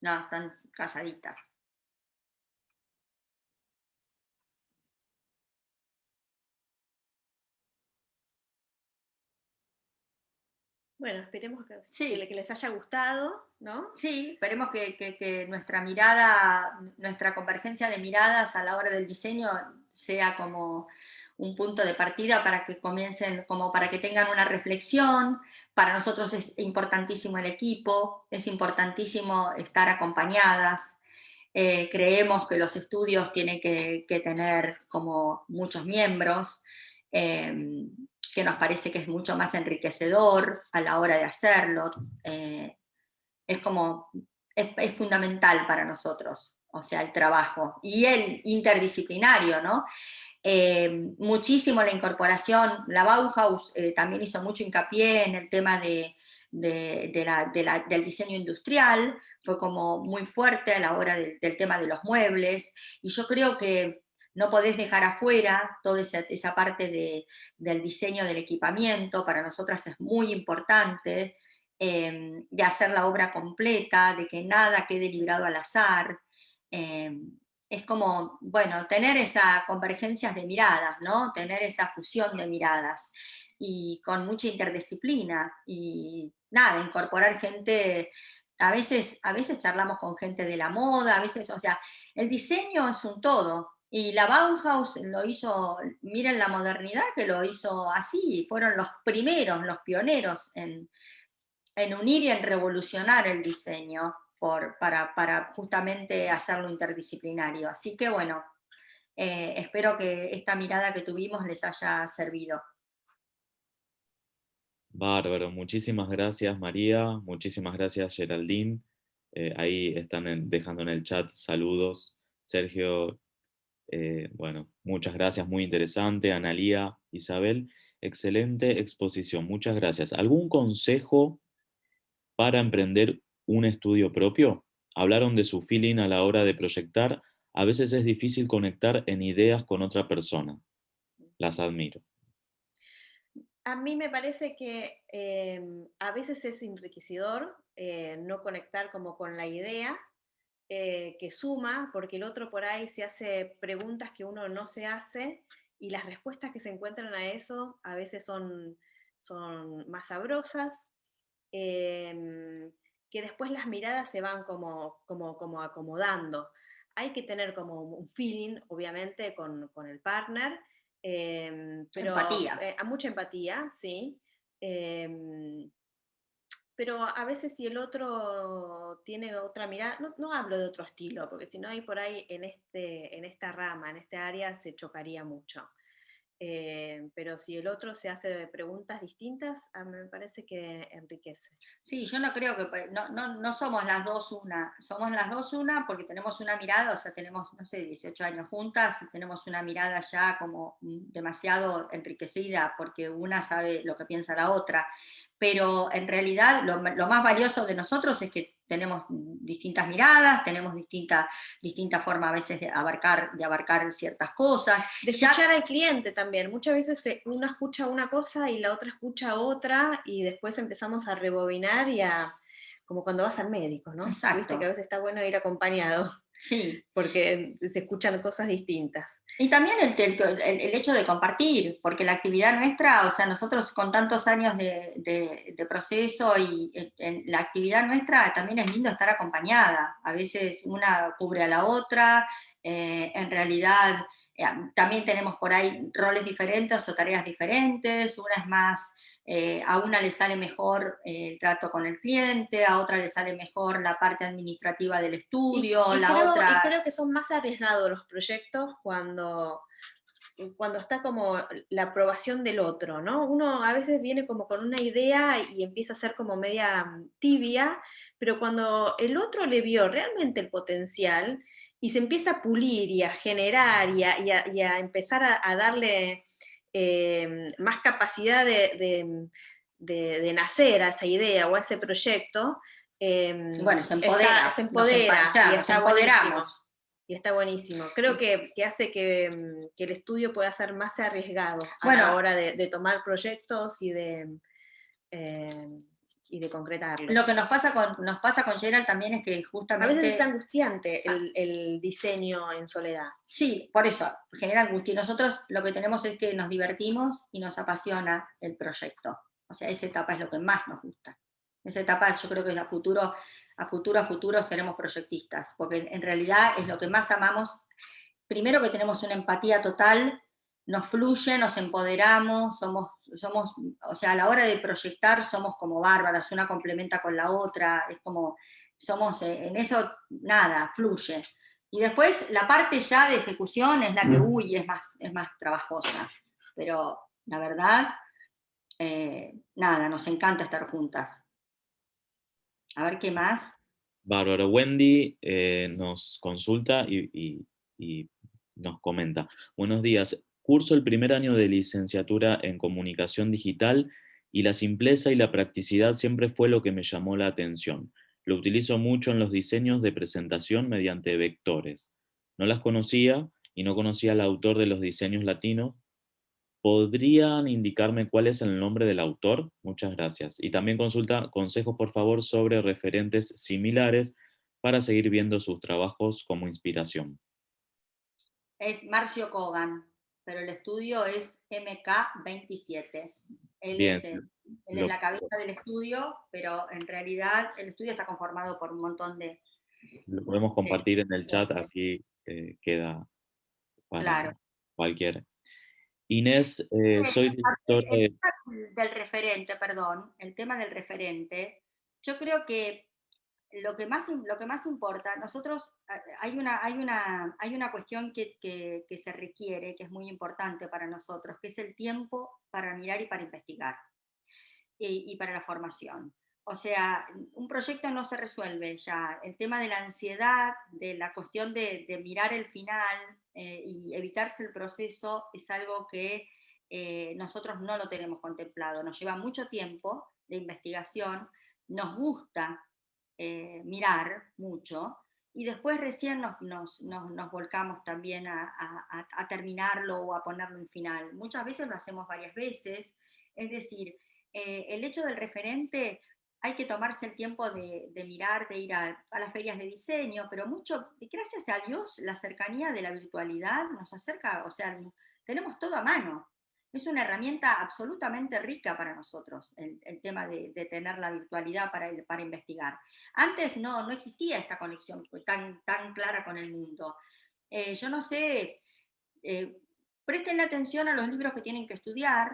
No, están calladitas. Bueno, esperemos Sí. que les haya gustado, ¿no? Sí, esperemos que nuestra mirada, nuestra convergencia de miradas a la hora del diseño sea como un punto de partida para que comiencen, como para que tengan una reflexión. Para nosotros es importantísimo el equipo, es importantísimo estar acompañadas. Creemos que los estudios tienen que tener como muchos miembros, que nos parece que es mucho más enriquecedor a la hora de hacerlo. Es como, es fundamental para nosotros, o sea, el trabajo y el interdisciplinario, ¿no? Muchísimo la incorporación, la Bauhaus también hizo mucho hincapié en el tema del diseño industrial, fue como muy fuerte a la hora del tema de los muebles, y yo creo que no podés dejar afuera toda esa parte del diseño del equipamiento, para nosotras es muy importante, de hacer la obra completa, de que nada quede librado al azar. Es como, bueno, tener esas convergencias de miradas, ¿no? Tener esa fusión de miradas y con mucha interdisciplina y nada, incorporar gente, a veces charlamos con gente de la moda, a veces, o sea, el diseño es un todo. Y la Bauhaus lo hizo, miren la modernidad que lo hizo así, fueron los primeros, los pioneros en unir y en revolucionar el diseño para justamente hacerlo interdisciplinario. Así que bueno, espero que esta mirada que tuvimos les haya servido. Bárbaro, muchísimas gracias María, muchísimas gracias Geraldine. Ahí están dejando en el chat saludos. Sergio, bueno, muchas gracias, muy interesante. Analía, Isabel, excelente exposición, muchas gracias. ¿Algún consejo para emprender un estudio propio? Hablaron de su feeling a la hora de proyectar. A veces es difícil conectar en ideas con otra persona. Las admiro. A mí me parece que a veces es enriquecedor no conectar como con la idea que suma, porque el otro por ahí se hace preguntas que uno no se hace y las respuestas que se encuentran a eso a veces son más sabrosas, que después las miradas se van como acomodando. Hay que tener como un feeling, obviamente, con el partner, pero Empatía. a mucha empatía, sí. Eh, pero a veces si el otro tiene otra mirada, no hablo de otro estilo, porque si no hay por ahí en esta rama, en esta área, se chocaría mucho. Pero si el otro se hace preguntas distintas, a mí me parece que enriquece. Sí, yo no creo que, no somos las dos una, somos las dos una porque tenemos una mirada, o sea, tenemos, no sé, 18 años juntas y tenemos una mirada ya como demasiado enriquecida porque una sabe lo que piensa la otra, pero en realidad lo más valioso de nosotros es que tenemos distintas miradas, tenemos distinta forma a veces de abarcar ciertas cosas. De escuchar al cliente también. Muchas veces uno escucha una cosa y la otra escucha otra y después empezamos a rebobinar como cuando vas al médico, ¿no? Exacto. Viste que a veces está bueno ir acompañado. Sí. Porque se escuchan cosas distintas. Y también el hecho de compartir, porque la actividad nuestra, o sea, nosotros con tantos años de proceso y en la actividad nuestra también es lindo estar acompañada. A veces una cubre a la otra, en realidad también tenemos por ahí roles diferentes o tareas diferentes, una es más... a una le sale mejor el trato con el cliente, a otra le sale mejor la parte administrativa del estudio, y creo que son más arriesgados los proyectos cuando está como la aprobación del otro, ¿no? Uno a veces viene como con una idea y empieza a ser como media tibia, pero cuando el otro le vio realmente el potencial y se empieza a pulir y a generar y a empezar a darle más capacidad de nacer a esa idea o a ese proyecto, bueno, se empodera. Se empodera y está buenísimo. Y está buenísimo. Creo que hace que el estudio pueda ser más arriesgado a la hora de tomar proyectos y de concretarlos. Lo que nos pasa con Gerald también es que justamente... A veces es angustiante el diseño en soledad. Sí, por eso, genera angustia. Y nosotros lo que tenemos es que nos divertimos y nos apasiona el proyecto. O sea, esa etapa es lo que más nos gusta. Esa etapa yo creo que a futuro seremos proyectistas, porque en realidad es lo que más amamos. Primero que tenemos una empatía total, nos fluye, nos empoderamos, somos, o sea, a la hora de proyectar somos como bárbaras, una complementa con la otra, es como, somos, en eso, nada, fluye. Y después la parte ya de ejecución es la que, es más trabajosa. Pero la verdad, nada, nos encanta estar juntas. A ver qué más. Bárbaro. Wendy nos consulta y nos comenta. Buenos días. Curso el primer año de licenciatura en comunicación digital y la simpleza y la practicidad siempre fue lo que me llamó la atención. Lo utilizo mucho en los diseños de presentación mediante vectores. No las conocía y no conocía al autor de los diseños latinos. ¿Podrían indicarme cuál es el nombre del autor? Muchas gracias. Y también consulta consejos, por favor, sobre referentes similares para seguir viendo sus trabajos como inspiración. Es Marcio Kogan, pero el estudio es MK27. Él Bien, es la cabeza del estudio, pero en realidad el estudio está conformado por un montón de... Lo podemos compartir en el chat, así queda para cualquiera. Inés, soy directora de... El tema del referente, perdón, el tema del referente, yo creo que lo que más importa, nosotros, hay una cuestión que se requiere, que es muy importante para nosotros, que es el tiempo para mirar y para investigar, y para la formación. O sea, un proyecto no se resuelve ya. El tema de la ansiedad, de la cuestión de mirar el final, y evitarse el proceso, es algo que nosotros no lo tenemos contemplado. Nos lleva mucho tiempo de investigación, nos gusta mirar mucho, y después recién nos volcamos también a terminarlo o a ponerlo en final. Muchas veces lo hacemos varias veces, es decir, el hecho del referente, hay que tomarse el tiempo de mirar, de ir a las ferias de diseño, pero mucho, gracias a Dios, la cercanía de la virtualidad nos acerca, o sea, tenemos todo a mano. Es una herramienta absolutamente rica para nosotros, el tema de tener la virtualidad para investigar. Antes no existía esta conexión tan clara con el mundo. Yo no sé, presten atención a los libros que tienen que estudiar,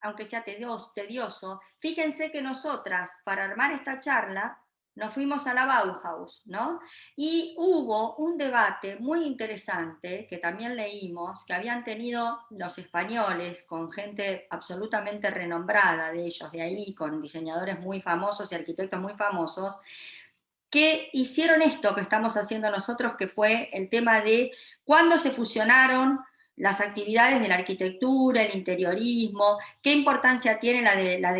aunque sea tedioso. Fíjense que nosotras, para armar esta charla, nos fuimos a la Bauhaus, ¿no? Y hubo un debate muy interesante, que también leímos, que habían tenido los españoles con gente absolutamente renombrada de ellos, de ahí, con diseñadores muy famosos y arquitectos muy famosos, que hicieron esto que estamos haciendo nosotros, que fue el tema de cuándo se fusionaron las actividades de la arquitectura, el interiorismo, qué importancia tiene de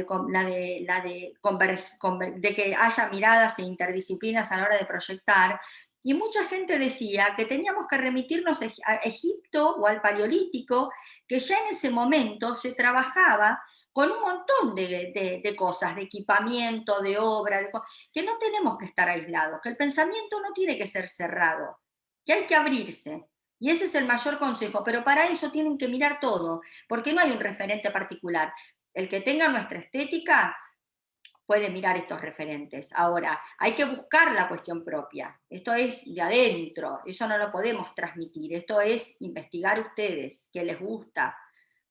que haya miradas e interdisciplinas a la hora de proyectar. Y mucha gente decía que teníamos que remitirnos a Egipto o al Paleolítico, que ya en ese momento se trabajaba con un montón de cosas, de equipamiento, de obra, que no tenemos que estar aislados, que el pensamiento no tiene que ser cerrado, que hay que abrirse. Y ese es el mayor consejo, pero para eso tienen que mirar todo, porque no hay un referente particular. El que tenga nuestra estética puede mirar estos referentes. Ahora, hay que buscar la cuestión propia. Esto es de adentro, eso no lo podemos transmitir. Esto es investigar ustedes, qué les gusta.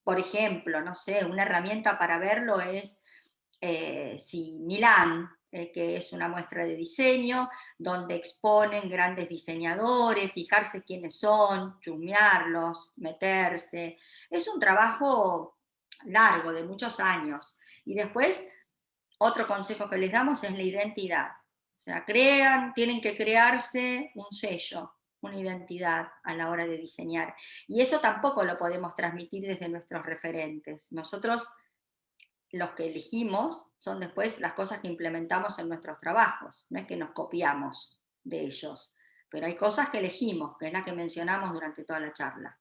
Por ejemplo, no sé, una herramienta para verlo es si Milán, que es una muestra de diseño, donde exponen grandes diseñadores, fijarse quiénes son, chusmearlos, meterse. Es un trabajo largo, de muchos años. Y después, otro consejo que les damos es la identidad. O sea, tienen que crearse un sello, una identidad a la hora de diseñar. Y eso tampoco lo podemos transmitir desde nuestros referentes. Nosotros, los que elegimos, son después las cosas que implementamos en nuestros trabajos. No es que nos copiamos de ellos, pero hay cosas que elegimos, que es la que mencionamos durante toda la charla.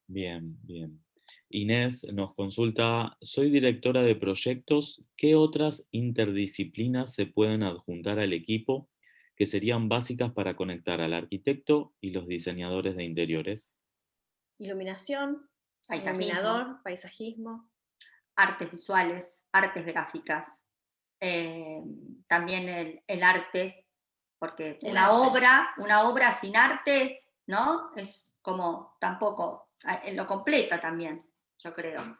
Bien, bien. Inés nos consulta, soy directora de proyectos, ¿qué otras interdisciplinas se pueden adjuntar al equipo que serían básicas para conectar al arquitecto y los diseñadores de interiores? Iluminación, Paisajismo, iluminador, paisajismo. artes visuales, artes gráficas, también el arte, porque una obra sin arte, ¿no? Es como tampoco, lo completa también, yo creo.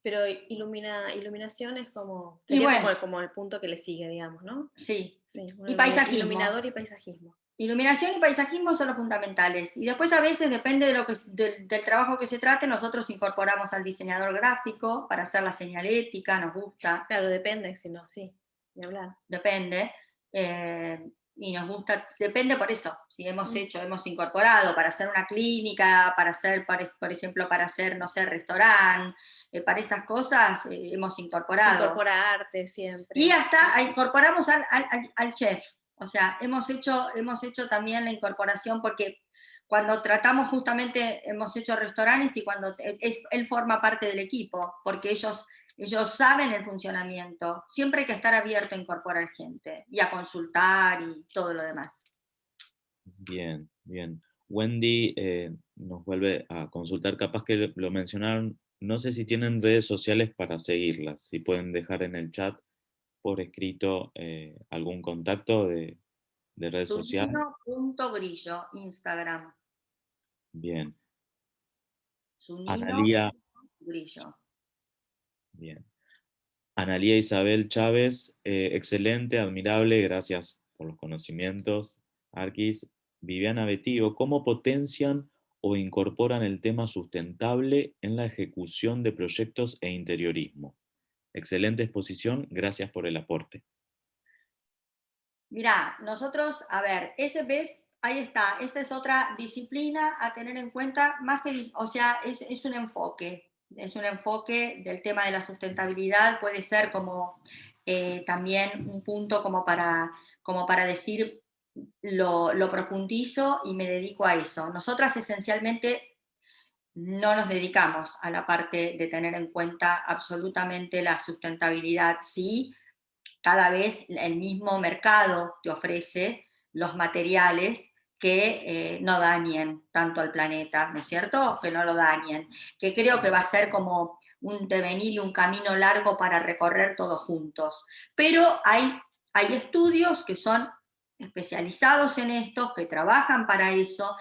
Pero iluminación es como, Y bueno, como el punto que le sigue, digamos, ¿no? sí. Sí, Y paisajismo. Iluminador y paisajismo. Iluminación y paisajismo son los fundamentales. Y después a veces, depende del trabajo que se trate, nosotros incorporamos al diseñador gráfico para hacer la señalética, nos gusta. Claro, depende, si no, sí, de hablar. Depende. Y nos gusta, depende por eso, si hemos incorporado para hacer una clínica, para hacer, por ejemplo, para hacer, no sé, restaurante, para esas cosas hemos incorporado. Se incorpora arte siempre. Y hasta incorporamos al chef. O sea, hemos hecho también la incorporación, porque cuando tratamos justamente, hemos hecho restaurantes y cuando él forma parte del equipo, porque ellos saben el funcionamiento. Siempre hay que estar abierto a incorporar gente y a consultar y todo lo demás. Bien, bien. Wendy nos vuelve a consultar, capaz que lo mencionaron, no sé si tienen redes sociales para seguirlas, si pueden dejar en el chat por escrito algún contacto de red social. Zunino.grillo, Instagram. Bien. Zunino Analía. Grillo. Bien. Analía Isabel Chávez, excelente, admirable, gracias por los conocimientos. Arquis, Viviana Betío, ¿cómo potencian o incorporan el tema sustentable en la ejecución de proyectos e interiorismo? Excelente exposición, gracias por el aporte. Mirá, nosotros, a ver, ese ves, ahí está, esa es otra disciplina a tener en cuenta, más que, o sea, es un enfoque. Es un enfoque del tema de la sustentabilidad, puede ser como también un punto como para decir lo profundizo y me dedico a eso. Nosotras esencialmente no nos dedicamos a la parte de tener en cuenta absolutamente la sustentabilidad. Sí, cada vez el mismo mercado te ofrece los materiales que no dañen tanto al planeta, ¿no es cierto? Que no lo dañen, que creo que va a ser como un devenir y un camino largo para recorrer todos juntos. Pero hay estudios que son especializados en esto, que trabajan para eso,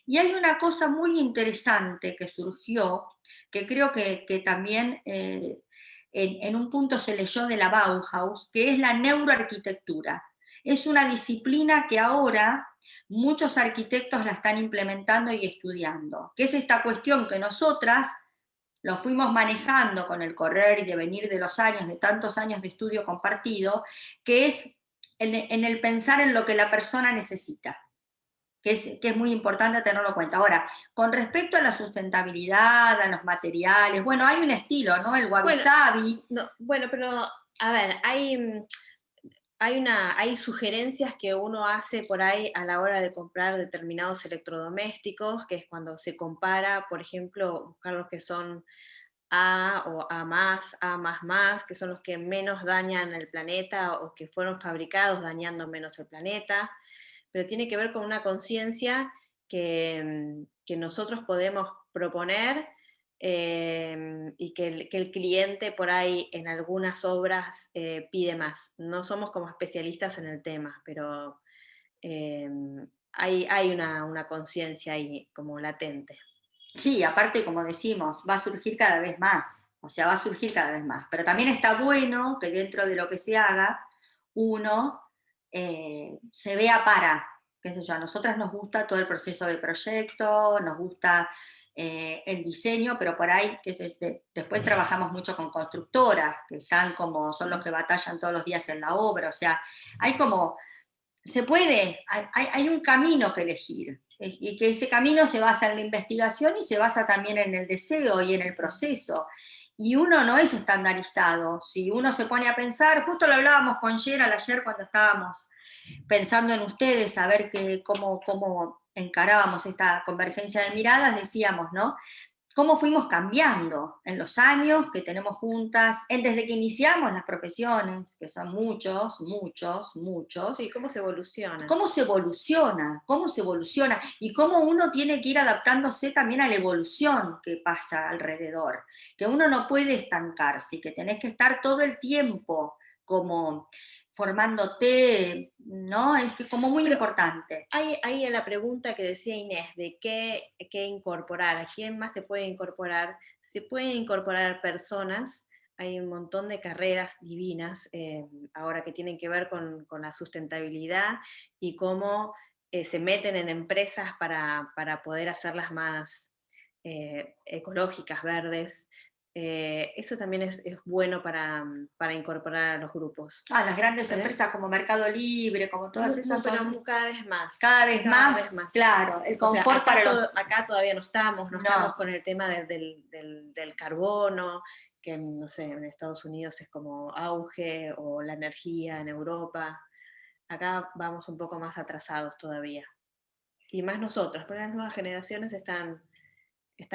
y hay una cosa muy interesante que surgió, que creo que también en un punto se leyó de la Bauhaus, que es la neuroarquitectura. Es una disciplina que ahora muchos arquitectos la están implementando y estudiando, que es esta cuestión que nosotras lo fuimos manejando con el correr y devenir de los años, de tantos años de estudio compartido, que es en el pensar en lo que la persona necesita. Que es muy importante tenerlo en cuenta. Ahora, con respecto a la sustentabilidad, a los materiales, bueno, hay un estilo, ¿no? El wabi sabi. Bueno, pero a ver, hay sugerencias que uno hace por ahí a la hora de comprar determinados electrodomésticos, que es cuando se compara, por ejemplo, buscar los que son A o A+, que son los que menos dañan el planeta o que fueron fabricados dañando menos el planeta, pero tiene que ver con una conciencia que nosotros podemos proponer y que el cliente por ahí en algunas obras pide más. No somos como especialistas en el tema, pero eh, hay una conciencia ahí como latente. Sí, aparte, como decimos, va a surgir cada vez más, o sea, va a surgir cada vez más. Pero también está bueno que dentro de lo que se haga, uno se vea para, qué sé yo, a nosotras nos gusta todo el proceso de proyecto, nos gusta el diseño, pero por ahí, después trabajamos mucho con constructoras, que están como, son los que batallan todos los días en la obra, o sea, hay como se puede, hay un camino que elegir, y que ese camino se basa en la investigación y se basa también en el deseo y en el proceso. Y uno no es estandarizado. Si uno se pone a pensar, justo lo hablábamos con Gerald ayer cuando estábamos pensando en ustedes, a ver cómo encarábamos esta convergencia de miradas, decíamos, ¿no? Cómo fuimos cambiando en los años que tenemos juntas, desde que iniciamos las profesiones, que son muchos, muchos, muchos. Sí, cómo se evoluciona. Cómo se evoluciona, y cómo uno tiene que ir adaptándose también a la evolución que pasa alrededor, que uno no puede estancarse, que tenés que estar todo el tiempo como formándote, ¿no? Es que como muy importante. Hay la pregunta que decía Inés, de qué incorporar, a quién más se puede incorporar. Se pueden incorporar personas, hay un montón de carreras divinas ahora que tienen que ver con la sustentabilidad y cómo se meten en empresas para poder hacerlas más ecológicas, verdes. Eso también es bueno para incorporar a los grupos. Las grandes empresas como Mercado Libre, como todas esas pero cada vez más. Cada vez más, claro, el confort acá todavía no estamos con el tema del carbono, que no sé, en Estados Unidos es como auge, o la energía en Europa. Acá vamos un poco más atrasados todavía. Y más nosotros, pero las nuevas generaciones están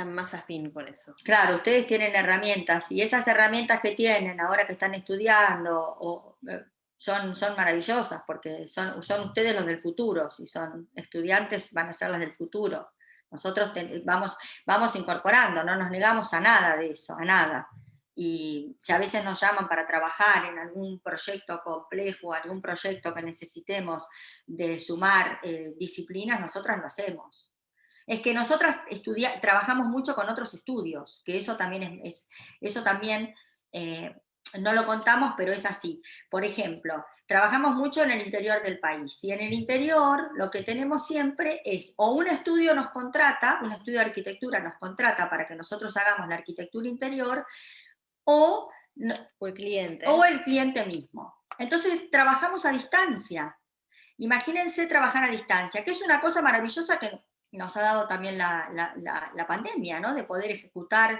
más afín con eso. Claro, ustedes tienen herramientas, y esas herramientas que tienen ahora que están estudiando son maravillosas, porque son ustedes los del futuro. Si son estudiantes, van a ser las del futuro. Nosotros vamos incorporando, no nos negamos a nada de eso, a nada. Y si a veces nos llaman para trabajar en algún proyecto complejo, algún proyecto que necesitemos de sumar disciplinas, nosotras lo hacemos. Es que nosotras trabajamos mucho con otros estudios, que eso también no lo contamos, pero es así. Por ejemplo, trabajamos mucho en el interior del país, y en el interior lo que tenemos siempre es, o un estudio nos contrata, un estudio de arquitectura nos contrata para que nosotros hagamos la arquitectura interior, o, O el cliente. o el cliente mismo. Entonces trabajamos a distancia. Imagínense trabajar a distancia, que es una cosa maravillosa que nos ha dado también la pandemia, ¿no? De poder ejecutar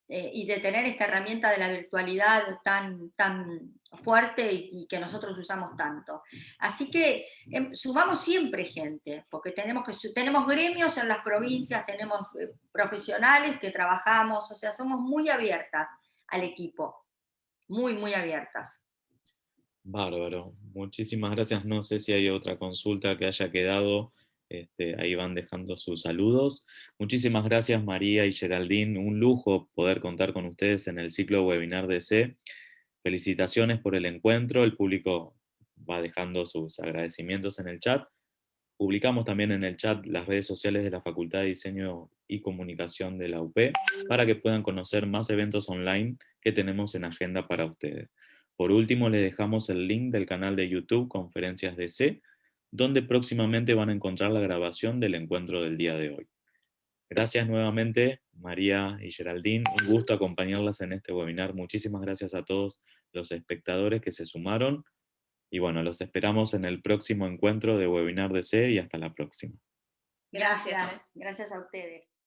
y de tener esta herramienta de la virtualidad tan fuerte y que nosotros usamos tanto. Así que sumamos siempre gente, porque tenemos gremios en las provincias, tenemos profesionales que trabajamos, o sea, somos muy abiertas al equipo, muy, muy abiertas. Bárbaro, muchísimas gracias. No sé si hay otra consulta que haya quedado. Ahí van dejando sus saludos. Muchísimas gracias María y Geraldine. Un lujo poder contar con ustedes en el ciclo webinar DC. Felicitaciones por el encuentro. El público va dejando sus agradecimientos en el chat. Publicamos también en el chat las redes sociales de la Facultad de Diseño y Comunicación de la UP para que puedan conocer más eventos online que tenemos en agenda para ustedes. Por último, les dejamos el link del canal de YouTube Conferencias DC, donde próximamente van a encontrar la grabación del encuentro del día de hoy. Gracias nuevamente, María y Geraldine. Un gusto acompañarlas en este webinar. Muchísimas gracias a todos los espectadores que se sumaron. Y bueno, los esperamos en el próximo encuentro de Webinar DC y hasta la próxima. Gracias a ustedes.